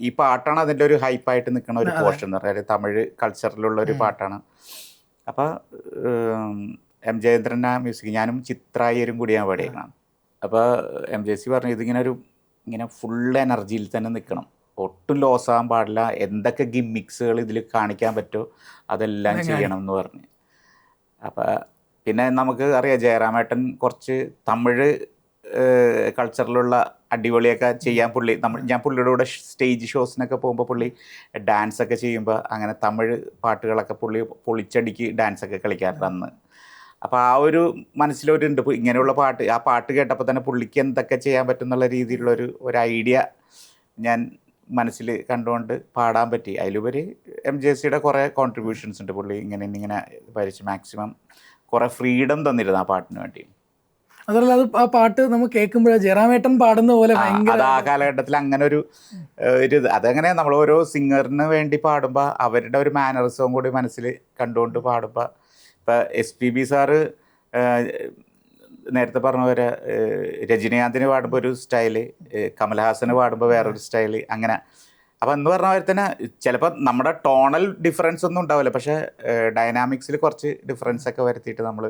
ഈ പാട്ടാണ് അതിൻ്റെ ഒരു ഹൈപ്പായിട്ട് നിൽക്കുന്ന ഒരു പോർഷൻ എന്ന് പറഞ്ഞാൽ തമിഴ് കൾച്ചറിലുള്ള ഒരു പാട്ടാണ്. അപ്പോൾ MJ ചന്ദ്രൻ മ്യൂസിക്, ഞാനും ചിത്രായരും കൂടിയാണ് പാടിയേക്കണം. അപ്പോൾ MJC പറഞ്ഞു ഇങ്ങനെ ഫുൾ എനർജിയിൽ തന്നെ നിൽക്കണം, ഒട്ടും ലോസ് ആകാൻ പാടില്ല, എന്തൊക്കെ ഗിമ്മിക്സുകൾ ഇതിൽ കാണിക്കാൻ പറ്റുമോ അതെല്ലാം ചെയ്യണം എന്ന് പറഞ്ഞു. അപ്പോൾ പിന്നെ നമുക്ക് അറിയാം ജയറാമേട്ടൻ കുറച്ച് തമിഴ് കൾച്ചറിലുള്ള അടിപൊളിയൊക്കെ ചെയ്യാൻ ഞാൻ പുള്ളിയുടെ കൂടെ സ്റ്റേജ് ഷോസിനൊക്കെ പോകുമ്പോൾ പുള്ളി ഡാൻസൊക്കെ ചെയ്യുമ്പോൾ അങ്ങനെ തമിഴ് പാട്ടുകളൊക്കെ പുള്ളി പൊളിച്ചടിക്ക് ഡാൻസൊക്കെ കളിക്കാറുണ്ട് അന്ന്. അപ്പോൾ ആ ഒരു മനസ്സിലൊരുണ്ട് ഇങ്ങനെയുള്ള ആ പാട്ട് കേട്ടപ്പോൾ തന്നെ പുള്ളിക്ക് എന്തൊക്കെ ചെയ്യാൻ പറ്റും എന്നുള്ള രീതിയിലുള്ള ഒരു ഐഡിയ ഞാൻ മനസ്സിൽ കണ്ടുകൊണ്ട് പാടാൻ പറ്റി. അതിലുപരി MJCയുടെ കുറേ കോൺട്രിബ്യൂഷൻസ് ഉണ്ട്. പുള്ളി ഇങ്ങനെ ഭരിച്ച് മാക്സിമം കുറേ ഫ്രീഡം തന്നിരുന്നു ആ പാട്ടിന് വേണ്ടി. അതുപോലെ അത് ആ പാട്ട് നമ്മൾ കേൾക്കുമ്പോഴേ ജയറാമേട്ടൻ പാടുന്ന പോലെ ഭയങ്കര അത് ആ കാലഘട്ടത്തിൽ അങ്ങനെ ഒരു അതങ്ങനെ നമ്മൾ ഓരോ സിംഗറിന് വേണ്ടി പാടുമ്പോൾ അവരുടെ ഒരു മാനറിസവും കൂടി മനസ്സിൽ കണ്ടുകൊണ്ട് പാടുമ്പോൾ ഇപ്പം SPB സാറ് നേരത്തെ പറഞ്ഞ പോലെ രജനീകാന്തിന് പാടുമ്പോൾ ഒരു സ്റ്റൈല്, കമൽഹാസന് പാടുമ്പോൾ വേറൊരു സ്റ്റൈല്, അങ്ങനെ. അപ്പം എന്ന് പറഞ്ഞ പോലെ തന്നെ ചിലപ്പോൾ നമ്മുടെ ടോണൽ ഡിഫറൻസ് ഒന്നും ഉണ്ടാവില്ല, പക്ഷേ ഡൈനാമിക്സിൽ കുറച്ച് ഡിഫറൻസ് ഒക്കെ വരുത്തിയിട്ട് നമ്മൾ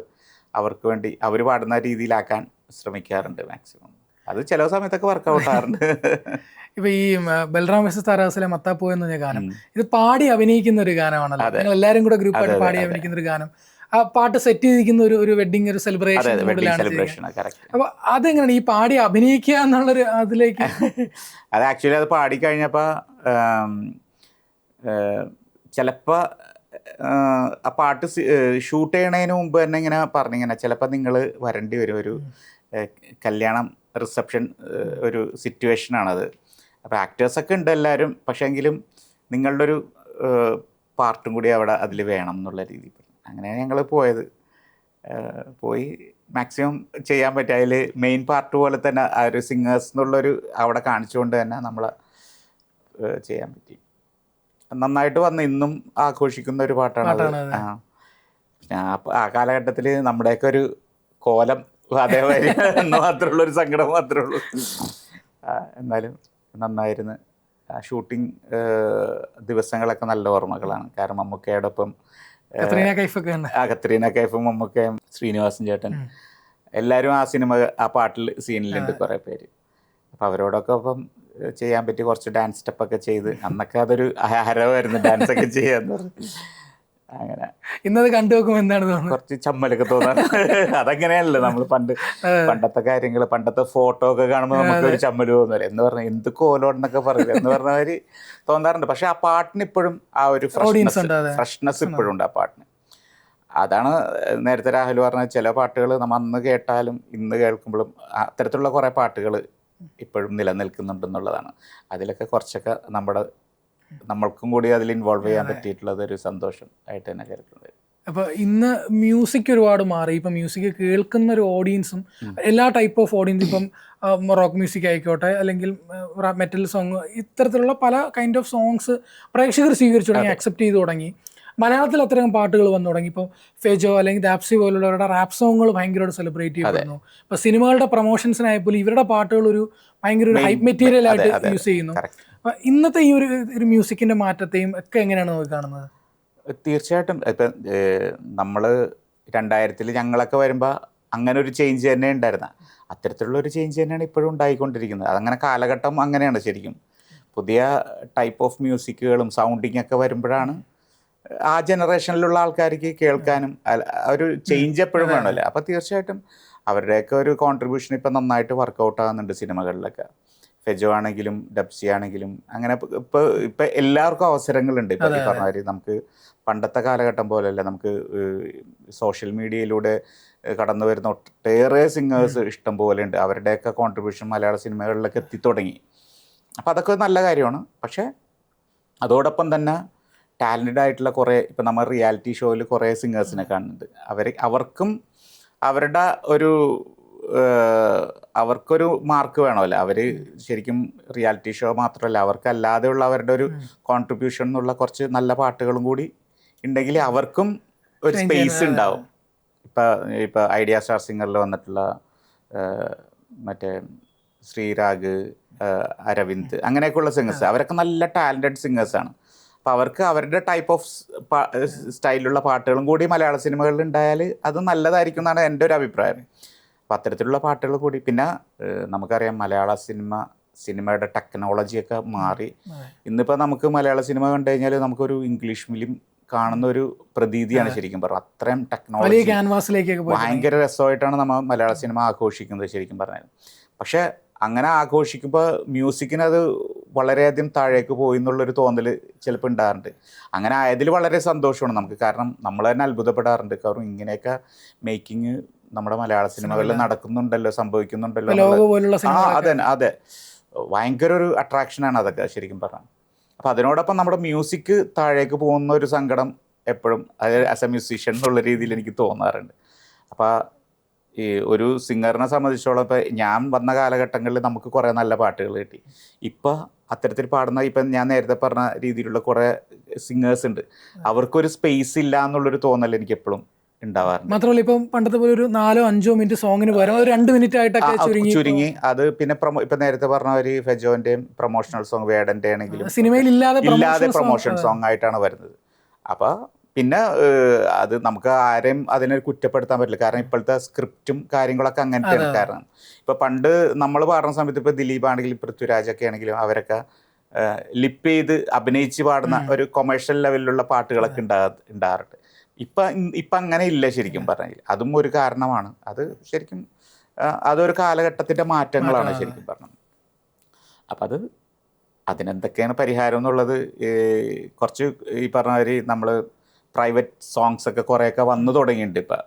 അവർക്ക് വേണ്ടി അവർ പാടുന്ന രീതിയിലാക്കാൻ ശ്രമിക്കാറുണ്ട് മാക്സിമം. അത് ചില സമയത്തൊക്കെ വർക്കൗട്ട് ആകാറുണ്ട്. ഇപ്പൊ ഈ ബൽറാം വേഴ്സസ് താരാസിലെ മത്താപ്പൂ എന്ന ഗാനം, ഇത് പാടി അഭിനയിക്കുന്ന ഒരു ഗാനമാണല്ലോ. നിങ്ങൾ എല്ലാവരും കൂടെ ഗ്രൂപ്പായിട്ട് പാടി അഭിനയിക്കുന്ന ഒരു ഗാനം. ആ പാട്ട് സെറ്റ് ചെയ്തിരിക്കുന്ന ഒരു വെഡിങ്, ഒരു സെലിബ്രേഷൻ. അപ്പൊ അതെങ്ങനെയാണ് ഈ പാടി അഭിനയിക്കുക എന്നുള്ളൊരു അതിലേക്ക്? അത് ആക്ച്വലി അത് പാടിക്കഴിഞ്ഞപ്പോൾ ചിലപ്പോൾ ആ പാട്ട് ഷൂട്ട് ചെയ്യണതിന് മുമ്പ് തന്നെ ഇങ്ങനെ പറഞ്ഞിങ്ങനെ ചിലപ്പോൾ നിങ്ങൾ വരേണ്ടി വരും, ഒരു കല്യാണം റിസപ്ഷൻ ഒരു സിറ്റുവേഷനാണത്. അപ്പോൾ ആക്ടേഴ്സൊക്കെ ഉണ്ട് എല്ലാവരും, പക്ഷേ എങ്കിലും നിങ്ങളുടെ ഒരു പാർട്ടും കൂടി അവിടെ അതിൽ വേണം എന്നുള്ള രീതിയിൽ. അങ്ങനെയാണ് ഞങ്ങൾ പോയത്. പോയി മാക്സിമം ചെയ്യാൻ പറ്റും. അതിൽ മെയിൻ പാർട്ട് പോലെ തന്നെ ആ ഒരു സിംഗേഴ്സ് എന്നുള്ളൊരു അവിടെ കാണിച്ചുകൊണ്ട് തന്നെ നമ്മൾ ചെയ്യാൻ പറ്റി. നന്നായിട്ട് വന്ന് ഇന്നും ആഘോഷിക്കുന്ന ഒരു പാട്ടാണ്. ആ കാലഘട്ടത്തിൽ നമ്മുടെയൊക്കെ ഒരു കോലം അതേമാതിരി എന്ന് മാത്രമേ ഉള്ളൂ, ഒരു സങ്കടം മാത്രമേ ഉള്ളൂ. എന്നാലും നന്നായിരുന്നു. ഷൂട്ടിംഗ് ദിവസങ്ങളൊക്കെ നല്ല ഓർമ്മകളാണ്. കാരണം മമ്മൂക്കയോടൊപ്പം കത്രീന കൈഫും മമ്മൂക്കയും ശ്രീനിവാസൻ ചേട്ടൻ എല്ലാവരും ആ സിനിമ ആ പാട്ടിൽ സീനിലുണ്ട് കുറേ പേര്. അപ്പം അവരോടൊക്കെ ഒപ്പം ചെയ്യാൻ പറ്റി. കുറച്ച് ഡാൻസ് സ്റ്റെപ്പൊക്കെ ചെയ്ത് അന്നൊക്കെ അതൊരു ഹരമായിരുന്നു ഡാൻസൊക്കെ ചെയ്യാന്ന് പറഞ്ഞു. അങ്ങനെ ഇന്നത് കണ്ടു നോക്കുമ്പോൾ എന്താണ് തോന്നുന്നത്? കുറച്ച് ചമ്മലൊക്കെ തോന്നാറ്. അതങ്ങനെയല്ലോ നമ്മൾ പണ്ടത്തെ കാര്യങ്ങൾ, പണ്ടത്തെ ഫോട്ടോ ഒക്കെ കാണുമ്പോൾ നമുക്കൊരു ചമ്മൽ തോന്നില്ല എന്ന് പറഞ്ഞാൽ എന്ത് കോലോടെന്നൊക്കെ പറയില്ല എന്ന് പറഞ്ഞവര് തോന്നാറുണ്ട്. പക്ഷെ ആ പാട്ടിന് ഇപ്പോഴും ആ ഒരു ഫ്രഷ്നെസ് ഇപ്പോഴും ഉണ്ട് ആ പാട്ടിന്. അതാണ് നേരത്തെ രാഹുൽ പറഞ്ഞ ചില പാട്ടുകൾ നമ്മൾ അന്ന് കേട്ടാലും ഇന്ന് കേൾക്കുമ്പോഴും അത്തരത്തിലുള്ള കുറേ പാട്ടുകൾ ഇപ്പോഴും നിലനിൽക്കുന്നുണ്ടെന്നുള്ളതാണ്. അതിലൊക്കെ കുറച്ചൊക്കെ നമ്മൾക്കും കൂടി അതിൽ ഇൻവോൾവ് ചെയ്യാൻ പറ്റിയിട്ടുള്ളത് ഒരു സന്തോഷം ആയിട്ട് തന്നെ കരുതുന്നത്. അപ്പോൾ ഇന്ന് മ്യൂസിക് ഒരുപാട് മാറി. ഇപ്പം മ്യൂസിക് കേൾക്കുന്ന ഒരു ഓഡിയൻസും എല്ലാ ടൈപ്പ് ഓഫ് ഓഡിയൻസ്, ഇപ്പം റോക്ക് മ്യൂസിക് ആയിക്കോട്ടെ അല്ലെങ്കിൽ മെറ്റൽ സോങ്, ഇത്തരത്തിലുള്ള പല കൈൻഡ് ഓഫ് സോങ്സ് പ്രേക്ഷകർ സ്വീകരിച്ചു തുടങ്ങി, അക്സെപ്റ്റ് ചെയ്ത് തുടങ്ങി. മലയാളത്തിൽ അത്രയും പാട്ടുകൾ വന്നു തുടങ്ങി. ഇപ്പോൾ ഫെജോ അല്ലെങ്കിൽ ദാപ്സി പോലുള്ളവരുടെ റാപ്പ് സോങ്ങുകൾ ഭയങ്കരമായിട്ട് സെലിബ്രേറ്റ് ചെയ്യപ്പെടുന്നു. ഇപ്പോൾ സിനിമകളുടെ പ്രൊമോഷൻസിനായപ്പോൾ ഇവരുടെ പാട്ടുകൾ ഒരു ഭയങ്കര ഒരു ഹൈപ്പ് മെറ്റീരിയൽ ആയിട്ട് യൂസ് ചെയ്യുന്നു. അപ്പം ഇന്നത്തെ ഈ ഒരു മ്യൂസിക്കിൻ്റെ മാറ്റത്തെയും ഒക്കെ എങ്ങനെയാണ് നോക്കി കാണുന്നത്? തീർച്ചയായിട്ടും ഇപ്പം നമ്മൾ 2000-ൽ ഞങ്ങളൊക്കെ വരുമ്പോൾ അങ്ങനെ ഒരു ചേഞ്ച് തന്നെ ഉണ്ടായിരുന്ന അത്തരത്തിലുള്ള ഒരു ചേഞ്ച് തന്നെയാണ് ഇപ്പോഴും ഉണ്ടായിക്കൊണ്ടിരിക്കുന്നത്. അതങ്ങനെ കാലഘട്ടം അങ്ങനെയാണ്. ശരിക്കും പുതിയ ടൈപ്പ് ഓഫ് മ്യൂസിക്കുകളും സൗണ്ടിങ് ഒക്കെ വരുമ്പോഴാണ് ആ ജനറേഷനിലുള്ള ആൾക്കാർക്ക് കേൾക്കാനും ഒരു ചേഞ്ച് എപ്പോഴും വേണമല്ലോ. അപ്പോൾ തീർച്ചയായിട്ടും അവരുടെയൊക്കെ ഒരു കോൺട്രിബ്യൂഷൻ ഇപ്പം നന്നായിട്ട് വർക്കൗട്ട് ആകുന്നുണ്ട് സിനിമകളിലൊക്കെ. ഫെജോ ആണെങ്കിലും ഡബ്സി ആണെങ്കിലും അങ്ങനെ ഇപ്പം എല്ലാവർക്കും അവസരങ്ങളുണ്ട്. ഇപ്പം ഈ പറഞ്ഞ കാര്യം നമുക്ക് പണ്ടത്തെ കാലഘട്ടം പോലെയല്ല. നമുക്ക് സോഷ്യൽ മീഡിയയിലൂടെ കടന്നു വരുന്ന ഒട്ടേറെ സിംഗേഴ്സ് ഇഷ്ടം പോലെ ഉണ്ട്. അവരുടെയൊക്കെ കോൺട്രിബ്യൂഷൻ മലയാള സിനിമകളിലൊക്കെ എത്തിത്തുടങ്ങി. അപ്പം അതൊക്കെ നല്ല കാര്യമാണ്. പക്ഷേ അതോടൊപ്പം തന്നെ ടാലൻറ്റഡ് ആയിട്ടുള്ള കുറേ, ഇപ്പം നമ്മൾ റിയാലിറ്റി ഷോയിൽ കുറേ സിംഗേഴ്സിനെ കാണുന്നുണ്ട്. അവർക്കും അവരുടെ അവർക്കൊരു മാർക്ക് വേണമല്ലോ. അവർ ശരിക്കും റിയാലിറ്റി ഷോ മാത്രമല്ല, അവർക്കല്ലാതെയുള്ള അവരുടെ ഒരു കോൺട്രിബ്യൂഷൻ എന്നുള്ള കുറച്ച് നല്ല പാട്ടുകളും കൂടി ഉണ്ടെങ്കിൽ അവർക്കും ഒരു സ്പേസ് ഉണ്ടാവും. ഇപ്പം ഐഡിയ സ്റ്റാർ സിംഗറിൽ വന്നിട്ടുള്ള മറ്റേ ശ്രീരാഗ്, അരവിന്ദ്, അങ്ങനെയൊക്കെയുള്ള സിംഗേഴ്സ് അവരൊക്കെ നല്ല ടാലൻറ്റഡ് സിംഗേഴ്സാണ്. അപ്പോൾ അവർക്ക് അവരുടെ ടൈപ്പ് ഓഫ് സ്റ്റൈലിലുള്ള പാട്ടുകളും കൂടി മലയാള സിനിമകളിൽ ഉണ്ടായാൽ അത് നല്ലതായിരിക്കും എന്നാണ് എൻ്റെ ഒരു അഭിപ്രായം. അപ്പോൾ അത്തരത്തിലുള്ള പാട്ടുകൾ കൂടി, പിന്നെ നമുക്കറിയാം മലയാള സിനിമയുടെ ടെക്നോളജിയൊക്കെ മാറി. ഇന്നിപ്പോൾ നമുക്ക് മലയാള സിനിമ കണ്ടു കഴിഞ്ഞാൽ നമുക്കൊരു ഇംഗ്ലീഷ് ഫിലിം കാണുന്ന ഒരു പ്രതീതിയാണ് ശരിക്കും പറഞ്ഞാൽ. അത്രയും ടെക്നോളജി ഭയങ്കര രസമായിട്ടാണ് നമ്മൾ മലയാള സിനിമ ആഘോഷിക്കുന്നത് ശരിക്കും പറഞ്ഞാൽ. പക്ഷേ അങ്ങനെ ആഘോഷിക്കുമ്പോൾ മ്യൂസിക്കിനത് വളരെയധികം താഴേക്ക് പോയി എന്നുള്ളൊരു തോന്നൽ ചിലപ്പോൾ ഉണ്ടാകാറുണ്ട്. അങ്ങനെ ആയതിൽ വളരെ സന്തോഷമാണ് നമുക്ക്. കാരണം നമ്മൾ തന്നെ അത്ഭുതപ്പെടാറുണ്ട്. കാരണം ഇങ്ങനെയൊക്കെ മേക്കിങ് നമ്മുടെ മലയാള സിനിമകളിൽ നടക്കുന്നുണ്ടല്ലോ, സംഭവിക്കുന്നുണ്ടല്ലോ. അതെ, ഭയങ്കര ഒരു അട്രാക്ഷനാണ് അതൊക്കെ ശരിക്കും പറഞ്ഞാൽ. അപ്പം അതിനോടൊപ്പം നമ്മുടെ മ്യൂസിക് താഴേക്ക് പോകുന്ന ഒരു സങ്കടം എപ്പോഴും അത് ആസ് എ മ്യൂസീഷ്യൻ എന്നുള്ള രീതിയിൽ എനിക്ക് തോന്നാറുണ്ട്. അപ്പോൾ ഈ ഒരു സിംഗറിനെ സംബന്ധിച്ചോളം ഇപ്പം ഞാൻ വന്ന കാലഘട്ടങ്ങളിൽ നമുക്ക് കുറേ നല്ല പാട്ടുകൾ കിട്ടി. ഇപ്പം അത്തരത്തിൽ പാടുന്ന ഇപ്പം ഞാൻ നേരത്തെ പറഞ്ഞ രീതിയിലുള്ള കുറേ സിംഗേഴ്സ് ഉണ്ട്, അവർക്കൊരു സ്പേസ് ഇല്ല എന്നുള്ളൊരു തോന്നൽ എനിക്ക് എപ്പോഴും ഉണ്ടാവാറുണ്ട്. മാത്രമല്ല ഇപ്പം പണ്ടത്തെ പോലെ ഒരു 4-5 മിനിറ്റ് സോങ്ങിന് പകരം ഒരു 2 മിനിറ്റ് ആയിട്ടൊക്കെ ചുരുങ്ങി അത് പിന്നെ ഇപ്പം നേരത്തെ പറഞ്ഞ ഒരു ഫെജോന്റെയും പ്രൊമോഷണൽ സോങ്, വേടന്റെ ആണെങ്കിലും സിനിമയിൽ ഇല്ലാതെ പ്രൊമോഷൻ സോങ് ആയിട്ടാണ് വരുന്നത്. അപ്പം പിന്നെ അത് നമുക്ക് ആരെയും അതിനെ കുറ്റപ്പെടുത്താൻ പറ്റില്ല, കാരണം ഇപ്പോഴത്തെ സ്ക്രിപ്റ്റും കാര്യങ്ങളൊക്കെ അങ്ങനത്തെയാണ്. കാരണം ഇപ്പം പണ്ട് നമ്മൾ പാടുന്ന സമയത്ത് ഇപ്പോൾ ദിലീപ് ആണെങ്കിലും പൃഥ്വിരാജൊക്കെ ആണെങ്കിലും അവരൊക്കെ ലിപ്പ് ചെയ്ത് അഭിനയിച്ച് പാടുന്ന ഒരു കൊമേഴ്ഷ്യൽ ലെവലിലുള്ള പാട്ടുകളൊക്കെ ഉണ്ടാകാറുണ്ട്. ഇപ്പം അങ്ങനെ ഇല്ല ശരിക്കും പറഞ്ഞാൽ. അതും ഒരു കാരണമാണ്. അത് ശരിക്കും അതൊരു കാലഘട്ടത്തിൻ്റെ മാറ്റങ്ങളാണ് ശരിക്കും പറഞ്ഞത്. അപ്പം അതിനെന്തൊക്കെയാണ് പരിഹാരം എന്നുള്ളത് കുറച്ച് ഈ പറഞ്ഞ ഒരു നമ്മൾ പ്രൈവറ്റ് സോങ്സ് ഒക്കെ കുറേയൊക്കെ വന്നു തുടങ്ങിയിട്ടുണ്ട് ഇപ്പം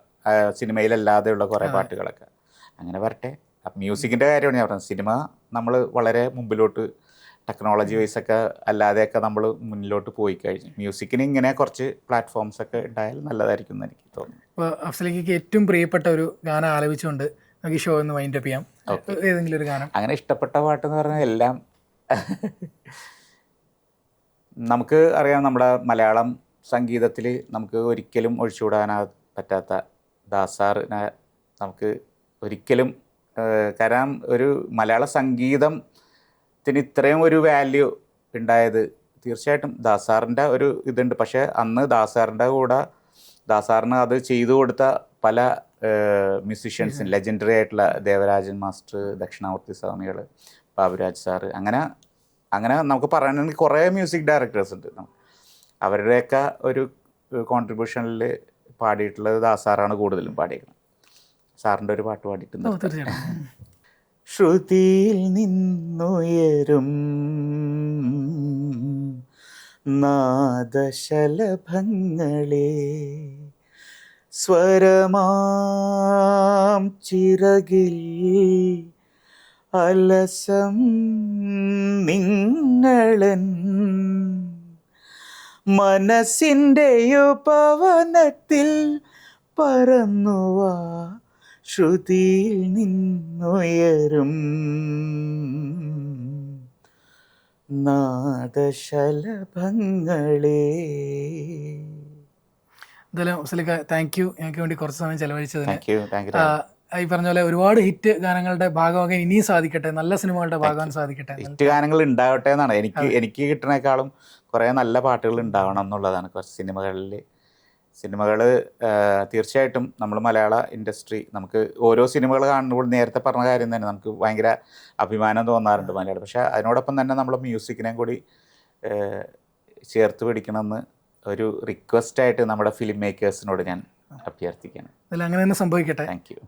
സിനിമയിലല്ലാതെയുള്ള കുറേ പാട്ടുകളൊക്കെ. അങ്ങനെ വരട്ടെ. മ്യൂസിക്കിൻ്റെ കാര്യമാണ് ഞാൻ പറഞ്ഞത്. സിനിമ നമ്മൾ വളരെ മുമ്പിലോട്ട് ടെക്നോളജി വൈസ് ഒക്കെ അല്ലാതെയൊക്കെ നമ്മൾ മുന്നിലോട്ട് പോയി കഴിഞ്ഞു. മ്യൂസിക്കിന് ഇങ്ങനെ കുറച്ച് പ്ലാറ്റ്ഫോംസ് ഒക്കെ ഉണ്ടായാൽ നല്ലതായിരിക്കും എന്ന് എനിക്ക് തോന്നുന്നു. ഇപ്പോൾ അഫ്സലിക്ക് ഏറ്റവും പ്രിയപ്പെട്ട ഒരു ഗാനം ആലപിച്ചുകൊണ്ട് നമുക്ക് ഈ ഷോ ഒന്ന് വൈൻഡ് അപ്പ് ചെയ്യാം. ഏതെങ്കിലും ഒരു ഗാനം അങ്ങനെ ഇഷ്ടപ്പെട്ട പാട്ടെന്ന് പറഞ്ഞാൽ എല്ലാം നമുക്ക് അറിയാം. നമ്മുടെ മലയാളം സംഗീതത്തിൽ നമുക്ക് ഒരിക്കലും ഒഴിച്ചുകൂടാൻ പറ്റാത്ത ദാസാറിനെ നമുക്ക് ഒരിക്കലും, കാരണം ഒരു മലയാള സംഗീതത്തിന് ഇത്രയും ഒരു വാല്യൂ ഉണ്ടായത് തീർച്ചയായിട്ടും ദാസാറിൻ്റെ ഒരു ഇതുണ്ട്. പക്ഷേ അന്ന് ദാസാറിന് അത് ചെയ്തു കൊടുത്ത പല മ്യൂസിഷ്യൻസിന്, ലെജൻഡറി ആയിട്ടുള്ള ദേവരാജൻ മാസ്റ്റർ, ദക്ഷിണാമൂർത്തി സ്വാമികൾ, ബാബുരാജ് സാറ്, അങ്ങനെ നമുക്ക് പറയണമെങ്കിൽ കുറേ മ്യൂസിക് ഡയറക്ടേഴ്സ് ഉണ്ട്. അവരുടെയൊക്കെ ഒരു കോൺട്രിബ്യൂഷനിൽ പാടിയിട്ടുള്ളത് ദാസാറാണ് കൂടുതലും പാടിയിരിക്കുന്നത്. സാറിൻ്റെ ഒരു പാട്ട് പാടിയിട്ടുണ്ട്. ശ്രുതിയിൽ നിന്നുയരും നാദശലഭങ്ങളെ സ്വരമാം ചിറകിൽ അലസം നിങ്ങളൻ മനസ്സിൻ്റെ ഉപവനത്തിൽ പറന്നുവാ ശ്രുതിയിൽ നിന്നുയരും നാദശലഭങ്ങളെ. എന്തായാലും അഫ്സലിക്ക താങ്ക് യു, ഞങ്ങൾക്ക് വേണ്ടി കുറച്ച് സമയം ചെലവഴിച്ചതിന്. Thank you. ഈ പറഞ്ഞ പോലെ ഒരുപാട് ഹിറ്റ് ഗാനങ്ങളുടെ ഭാഗമാകാൻ ഇനിയും സാധിക്കട്ടെ, നല്ല സിനിമകളുടെ ഭാഗമാകാൻ സാധിക്കട്ടെ. ഹിറ്റ് ഗാനങ്ങൾ ഉണ്ടാവട്ടെ എന്നാണ് എനിക്ക് കിട്ടുന്നേക്കാളും കുറേ നല്ല പാട്ടുകൾ ഉണ്ടാവണം എന്നുള്ളതാണ്. കുറച്ച് സിനിമകൾ തീർച്ചയായിട്ടും നമ്മൾ മലയാള ഇൻഡസ്ട്രി, നമുക്ക് ഓരോ സിനിമകൾ കാണുമ്പോൾ നേരത്തെ പറഞ്ഞ കാര്യം തന്നെ നമുക്ക് ഭയങ്കര അഭിമാനം തോന്നാറുണ്ട് മലയാളം. പക്ഷേ അതിനോടൊപ്പം തന്നെ നമ്മൾ മ്യൂസിക്കിനെയും കൂടി ചേർത്ത് പിടിക്കണമെന്ന് ഒരു റിക്വസ്റ്റായിട്ട് നമ്മുടെ ഫിലിം മേക്കേഴ്സിനോട് ഞാൻ അഭ്യർത്ഥിക്കുകയാണ്. അങ്ങനെ തന്നെ സംഭവിക്കട്ടെ. Thank you.